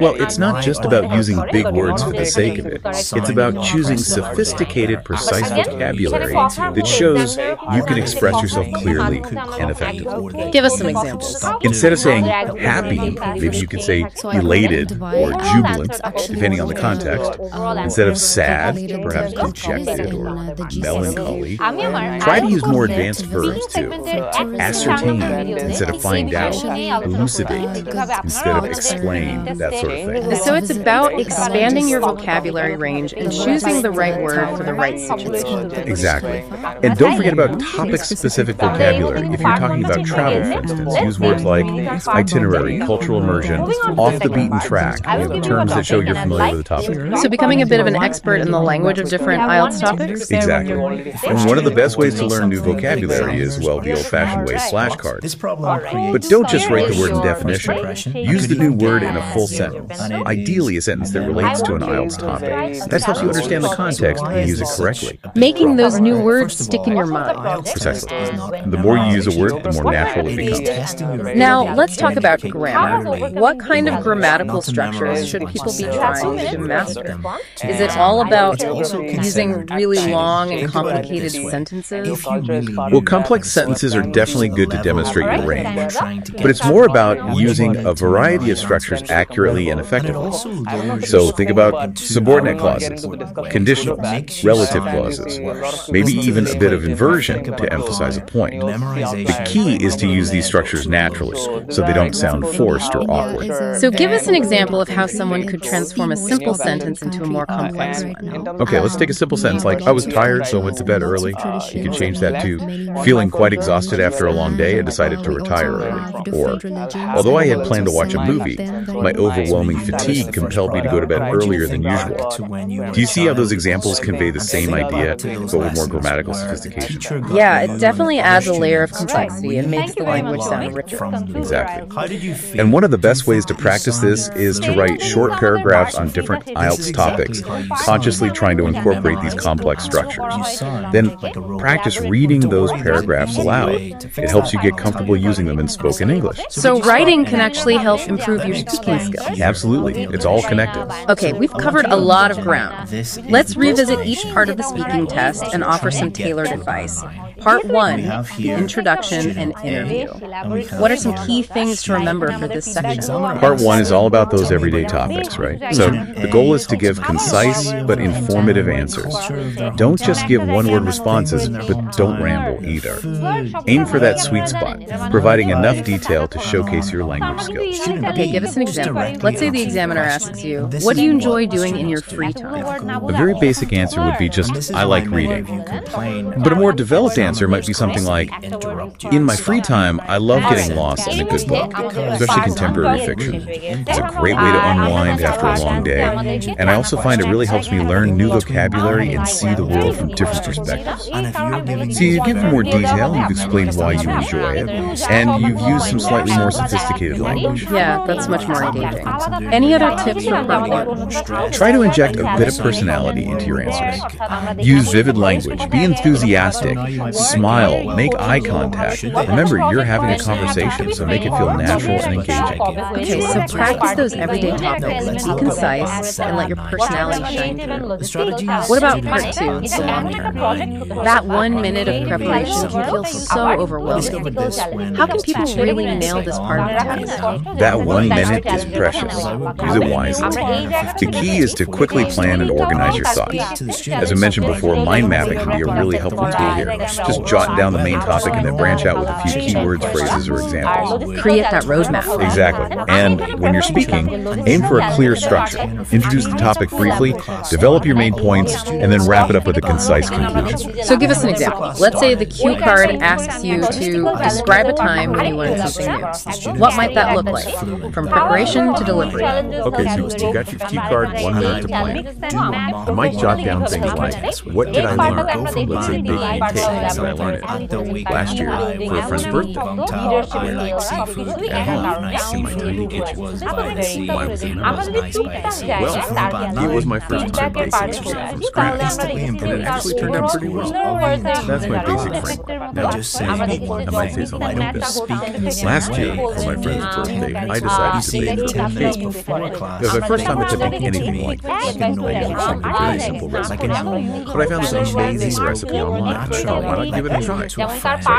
Well, it's not just about using big words for the sake of it. It's about choosing sophisticated, precise vocabulary that shows you can express yourself clearly and effectively. Give us some examples. Instead of saying happy, maybe you could say elated or jubilant, depending on the context. Instead of sad, perhaps dejected or melancholy. Try to use more advanced verbs too. Ascertain instead of find out. Elucidate instead of explain, that sort of thing. So it's about expanding your vocabulary range and choosing the right word for the right situation. Exactly. And don't forget about topic-specific vocabulary. If you're talking about travel, for instance, use words like itinerary, cultural immersion, off the beaten certain track, terms that show you're familiar with the topic. So becoming a bit of an expert in the language of different IELTS topics? Exactly. And one of the best ways to learn new vocabulary is, well, the old-fashioned way, flashcards. But don't just write the word in definition. Use the new word in a full sentence, ideally a sentence that relates to an IELTS topic. That helps you understand the context and use it correctly. Making those new words stick in your mind. Precisely. The more you use a word, the more natural it becomes. Now, let's talk about grammar. What kind of grammatical structures should people be trying to master? Is it all about using really long and complicated sentences? Well, complex sentences are definitely good to demonstrate your range, but it's more about using a variety of structures accurately and effectively. So think about subordinate clauses, conditionals, relative clauses, maybe even a bit of inversion to emphasize a point. The key is to use these structures naturally, so they don't sound forced or awkward. So give us an example of how someone could transform a simple sentence into a more complex one. Okay, let's take a simple sentence like, I was tired, so I went to bed early. You can change that to, feeling quite exhausted after a long day, I decided to retire early. Or, although I had planned to watch a movie, my overwhelming fatigue compelled me to go to bed earlier than usual. Do you see how those examples convey the same idea, but with more grammatical sophistication? Yeah, it definitely adds a layer of complexity and makes the language sound richer. Exactly. And one of the best ways to practice this is to write short paragraphs on different IELTS topics, consciously trying to incorporate these complex structures. Then practice reading those paragraphs aloud. It helps you get comfortable using them in spoken English. So writing can actually help improve your speaking skills. Absolutely. It's all connected. Okay, we've covered a lot of ground. Let's revisit each part of the speaking test and offer some tailored advice. Part 1, the introduction and interview. What are some key things to remember for this section? Part 1 is all about those everyday topics, right? So the goal is to give concise but informative answers. Don't just give one-word responses, but don't ramble either. Aim for that sweet spot, providing enough detail to showcase your language skills. Okay, give us an example. Let's say the examiner asks you, what do you enjoy doing in your free time? A very basic answer would be just, I like reading. But a more developed answer might be something like, in my free time, I love getting lost in a good book, especially contemporary fiction. It's a great way to unwind after a long day, and I also find it really helps me learn new vocabulary and see the world from different perspectives. See, you give more detail, you've explained why you enjoy it, and you've used some slightly more sophisticated language. Yeah, that's much more engaging. Any other tips for part 1? Try to inject a bit of personality into your answers. Use vivid language, be enthusiastic, smile, make eye contact. Remember, you're having a conversation, so make it feel natural and engaging. Okay, so practice those everyday topics, be concise, and let your personality shine through. What about part 2, the long term? That 1 minute of preparation can feel so overwhelming. How can people really nail this part of the test? That 1 minute is precious. Use it wisely. The key is to quickly plan and organize your thoughts. As I mentioned before, mind mapping can be a really helpful tool here. Just jot down the main topic and then branch out with a few keywords, phrases, or examples. Create that roadmap. Exactly. And when you're speaking, aim for a clear structure. Introduce the topic briefly, develop your main points, and then wrap it up with a concise conclusion. So give us an example. Let's say the cue card asks you to describe a time when you learned something new. What might that look like? From preparation to delivery. Okay, so you got your cue card, 1 minute to plan. I might jot down things like, what did I learn? Let's say baking cake. Did I learn it last year for a friend's birthday? At home, in my tiny kitchen. Why was it not? Well, it was my first time baking cake from scratch, and it actually turned out pretty well. That's my basic framework. Now, I might say something like this. Last year, for my friend's birthday, I decided to bake her cake. It was my first time attempting anything like this. I used something very simple recipe. But I found this amazing recipe online, and I thought, why not give it a try? So I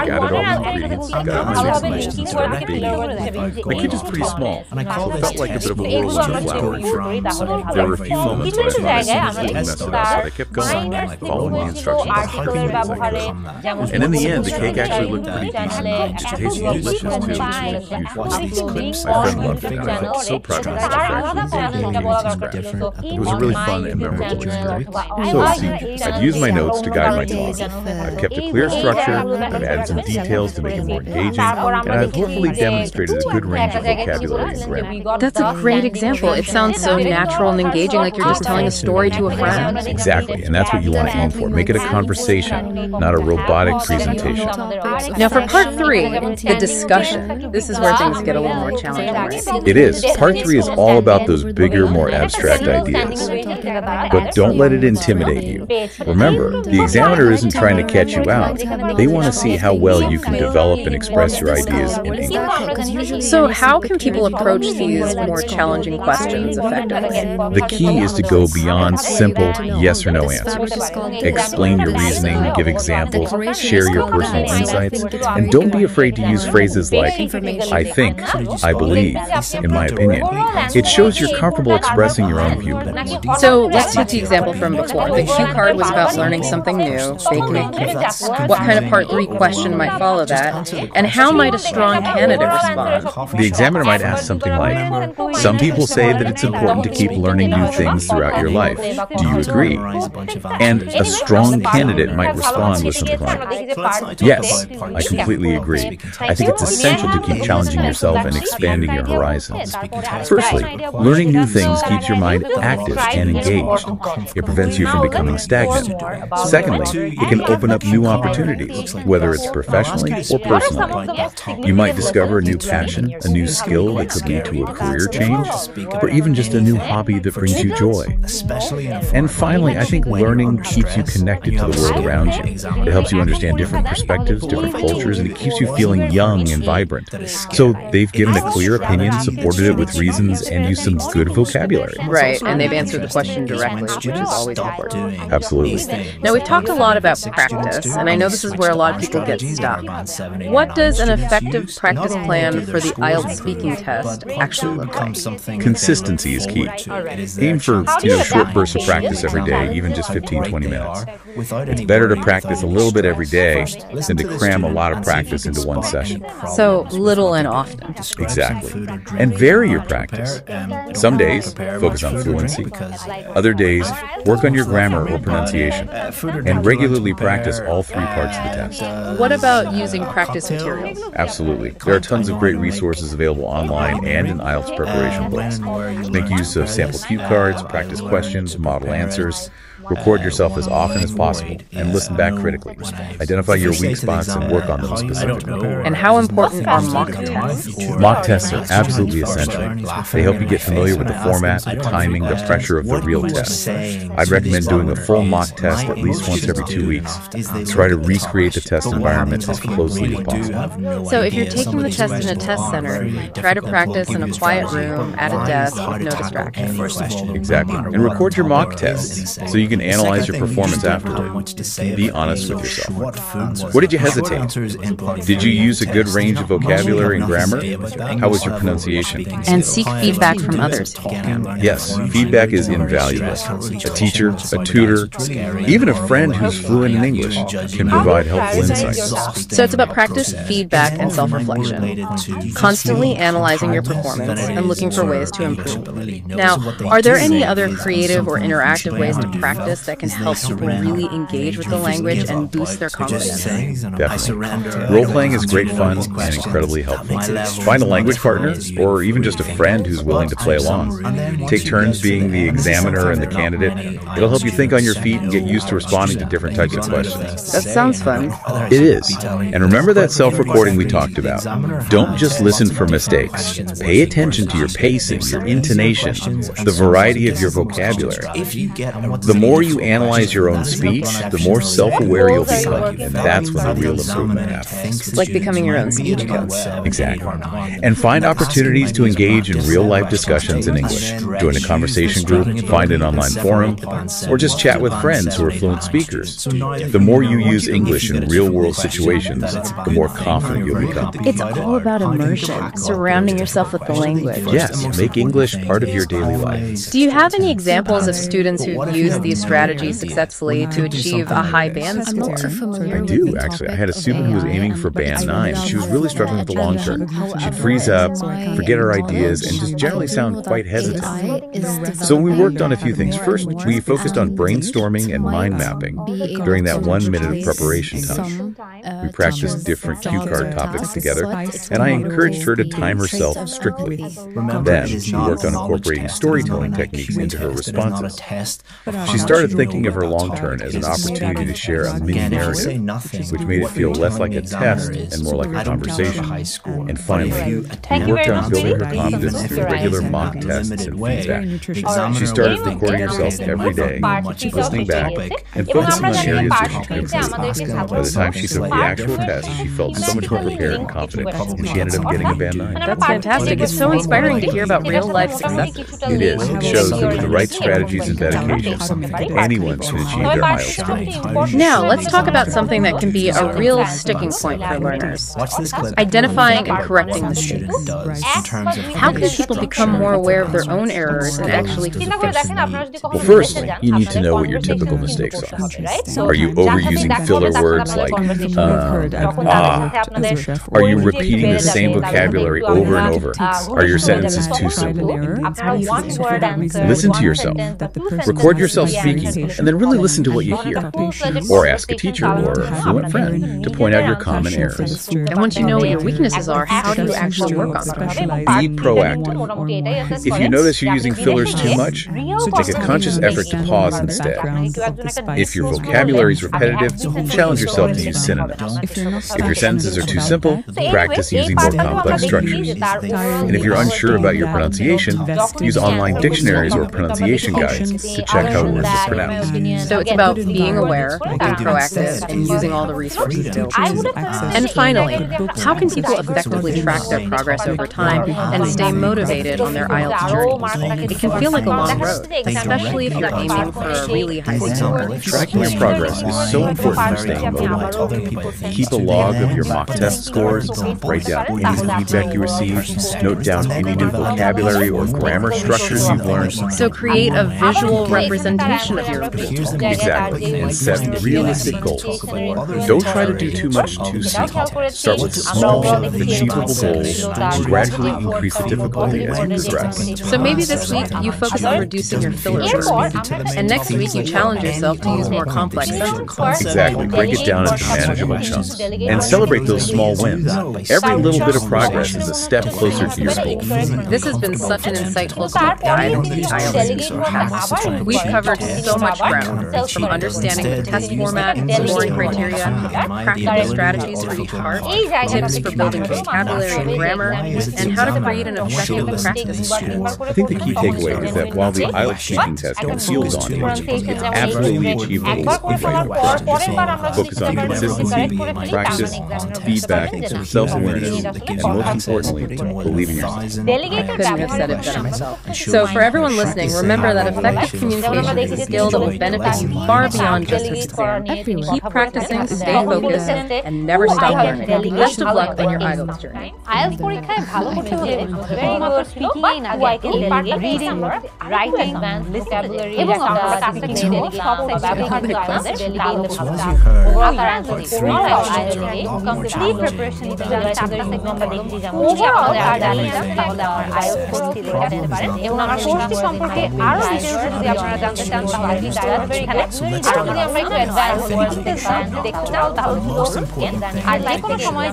gathered all the ingredients, got out my mixing machine, and started baking. My kitchen's pretty small, so it felt like a bit of a whirlwind of flour. There were a few moments when I thought I didn't mess it up, but I kept going, following the instructions as carefully as I could. And in the end, the cake actually looked pretty decent. It tasted delicious, too. My friend loved it, and I felt so proud of myself for actually baking everything from scratch. It was a really fun and memorable experience. So, see, I've used my notes to guide my talk. I've kept a clear structure, I've added some details to make it more engaging, and I've hopefully demonstrated a good range of vocabulary and grammar. That's a great example. It sounds so natural and engaging, like you're just telling a story to a friend. Exactly, and that's what you want to aim for. Make it a conversation, not a robotic presentation. Now for part 3, the discussion. This is where things get a little more challenging, right? It is. Part 3 is all about those bigger, more abstract ideas. But don't let it intimidate you. Remember, the examiner isn't trying to catch you out. They want to see how well you can develop and express your ideas in English. So how can people approach these more challenging questions effectively? The key is to go beyond simple yes or no answers. Explain your reasoning, give examples, share your personal insights, and don't be afraid to use phrases like, I think, I believe, in my opinion. It shows you're comfortable expressing your own viewpoint. So let's take the example from before. The cue card was about learning something new, baking a cake. What kind of part 3 question might follow that? And how might a strong candidate respond? The examiner might ask something like, some people say that it's important to keep learning new things throughout your life. Do you agree? And a strong candidate might respond with something like, yes, I completely agree. I think it's essential to keep challenging yourself and expanding your horizons. Firstly, learning new things keeps your mind active and engaged. It prevents you from becoming stagnant. Secondly, it can open up new opportunities, whether it's professionally or personally. You might discover a new passion, a new skill that could lead to a career change, or even just a new hobby that brings you joy. And finally, I think learning keeps you connected to the world around you. It helps you understand different perspectives, different cultures, and it keeps you feeling young and vibrant. So they've given a clear opinion, supported it with reasons, and used some good vocabulary. Right, and they've answered the question directly, which is always important. Absolutely. Now, we've talked a lot about practice, and I know this is where a lot of people get stuck. What does an effective practice plan for the IELTS speaking test actually look like? Consistency is key. Aim for short bursts of practice every day, even just 15-20 minutes. It's better to practice a little bit every day than to cram a lot of practice into one session. So little and often. Exactly. And vary your practice. Some days, focus on fluency. Other days, work on your grammar or pronunciation. And regularly practice all 3 parts of the test. What about using practice materials? Absolutely. There are tons of great resources available online and in IELTS preparation books. Make use of sample cue cards, practice questions, model answers. Record yourself as often as possible and listen back critically. Identify your weak spots and work on them specifically. And how important are mock tests? Mock tests are absolutely essential. They help you get familiar with the format, the timing, the pressure of the real test. I'd recommend doing a full mock test at least once every 2 weeks. Try to recreate the test environment as closely as possible. So if you're taking the test in a test center, try to practice in a quiet room, at a desk, with no distractions. Exactly. And record your mock tests so you can analyze your performance afterward. Be honest with yourself. What did you hesitate? Did you use a good range of vocabulary and grammar? How was your pronunciation? And seek feedback from others. Yes, feedback is invaluable. A teacher, a tutor, even a friend who's fluent in English can provide helpful insights. So it's about practice, feedback, and self-reflection. Constantly analyzing your performance and looking for ways to improve. Now, are there any other creative or interactive ways to practice that can help people really engage with the language and boost their confidence? Definitely. Role-playing is great fun and incredibly helpful. Find a language partner or even just a friend who's willing to play along. Take turns being the examiner and the candidate. It'll help you think on your feet and get used to responding to different types of questions. That sounds fun. It is. And remember that self-recording we talked about. Don't just listen for mistakes. Pay attention to your pacing, your intonation, the variety of your vocabulary. The more you analyze your own speech, the more self-aware you'll become, and that's when the real improvement happens. It's like becoming your own speech coach. Exactly. And find opportunities to engage in real-life discussions in English. Join a conversation group, find an online forum, or just chat with friends who are fluent speakers. The more you use English in real-world situations, the more confident you'll become. It's all about immersion, surrounding yourself with the language. Yes, make English part of your daily life. Do you have any examples of students who've used these these strategies successfully to achieve a high band score? I do, actually. I had a student who was aiming for band 9. She was really struggling with the long term. She'd freeze up, forget her ideas, and just generally sound quite hesitant. So we worked on a few things. First, we focused on brainstorming and mind mapping during that 1 minute of preparation time. We practiced different cue card topics together, and I encouraged her to time herself strictly. Then, we worked on incorporating storytelling techniques into her responses. She started thinking of her long turn as an opportunity to share a mini narrative, which made it feel less like a test and more like a conversation. And finally, we worked on building her confidence through regular mock tests and feedback. She started recording herself every day, listening back, and focusing on areas where she could improve. By the time she took the actual test, she felt so much more prepared and confident, and she ended up getting a band 9. That's fantastic. It's so inspiring to hear about real-life successes. It is. It shows that with the right strategies and dedication, anyone can achieve their milestones. Now, let's talk about something that can be a real sticking point for learners. Identifying and correcting mistakes. How can people become more aware of their own errors and actually fix them? Well, first, you need to know what your typical mistakes are. Are you overusing filler words like Are you repeating the same vocabulary over and over? Are your sentences too simple? Listen to yourself. Record yourself speaking, and then really listen to what you hear. Or ask a teacher or a fluent friend to point out your common errors. And once you know what your weaknesses are, how do you actually work on them? Be proactive. If you notice you're using fillers too much, make a conscious effort to pause instead. If your vocabulary is repetitive, challenge yourself to use synonyms. If your sentences are too simple, practice using more complex structures. And if you're unsure about your pronunciation, use online dictionaries or pronunciation guides to check how words are pronounced. So it's about being aware, being proactive, and using all the resources available. And finally, how can people effectively track their progress over time and stay motivated on their IELTS journey? It can feel like a long road, especially if you're aiming for a really high score. Tracking your progress is so important for staying motivated. Keep a log of your mock test scores, write down any feedback you received, note down any new vocabulary or grammar structures you've learned. So create a visual representation of your improvement. Exactly, and set realistic goals. Don't try to do too much too soon. Start with small, achievable goals and gradually increase the difficulty as you progress. So maybe this week you focus on reducing your filler work, and next week you challenge yourself to use more complex sentences. Exactly, break it down into manageable chunks and celebrate those small wins. Every little bit of progress is a step closer to your goal. This has been such an insightful deep dive into the IELTS. We've covered so much ground, from understanding the test format, scoring criteria, practical strategies for each part, tips for building vocabulary and grammar, and how to create an effective practice plan. I think the key takeaway is that while the IELTS speaking test can feel daunting, it's absolutely achievable with the right approach. Focus on consistency, practice, feedback, self-awareness, and most importantly, believe in yourself. Couldn't have said it better myself. So for everyone listening, remember that effective communication is a skill that will benefit you far beyond just this exam. Keep practicing, stay focused, and never stop learning. Best of luck on your IELTS journey. IELTS পরীক্ষায় ভালো করতে হলে শুধুমাত্র স্পিকিংই না, reading, writing, vocabulary এবং সব ব্যবহার কিন্তু আমাদের ডেলিগেট কমপ্লিট প্রিপারেশন নিতে যারা চারটা সেগমেন্ট দেখতে যাবো আমাদের তাহলে আমার IELTS কোর্স থেকে আসতে পারেন এবং আমার কোর্সটি সম্পর্কে আরো ডিটেইলস যদি আপনারা জানতে চান তাহলে এখানে আর যদি আমরা একটু অ্যাডভান্স দেখতে চান তাহলে আর যে কোনো সময়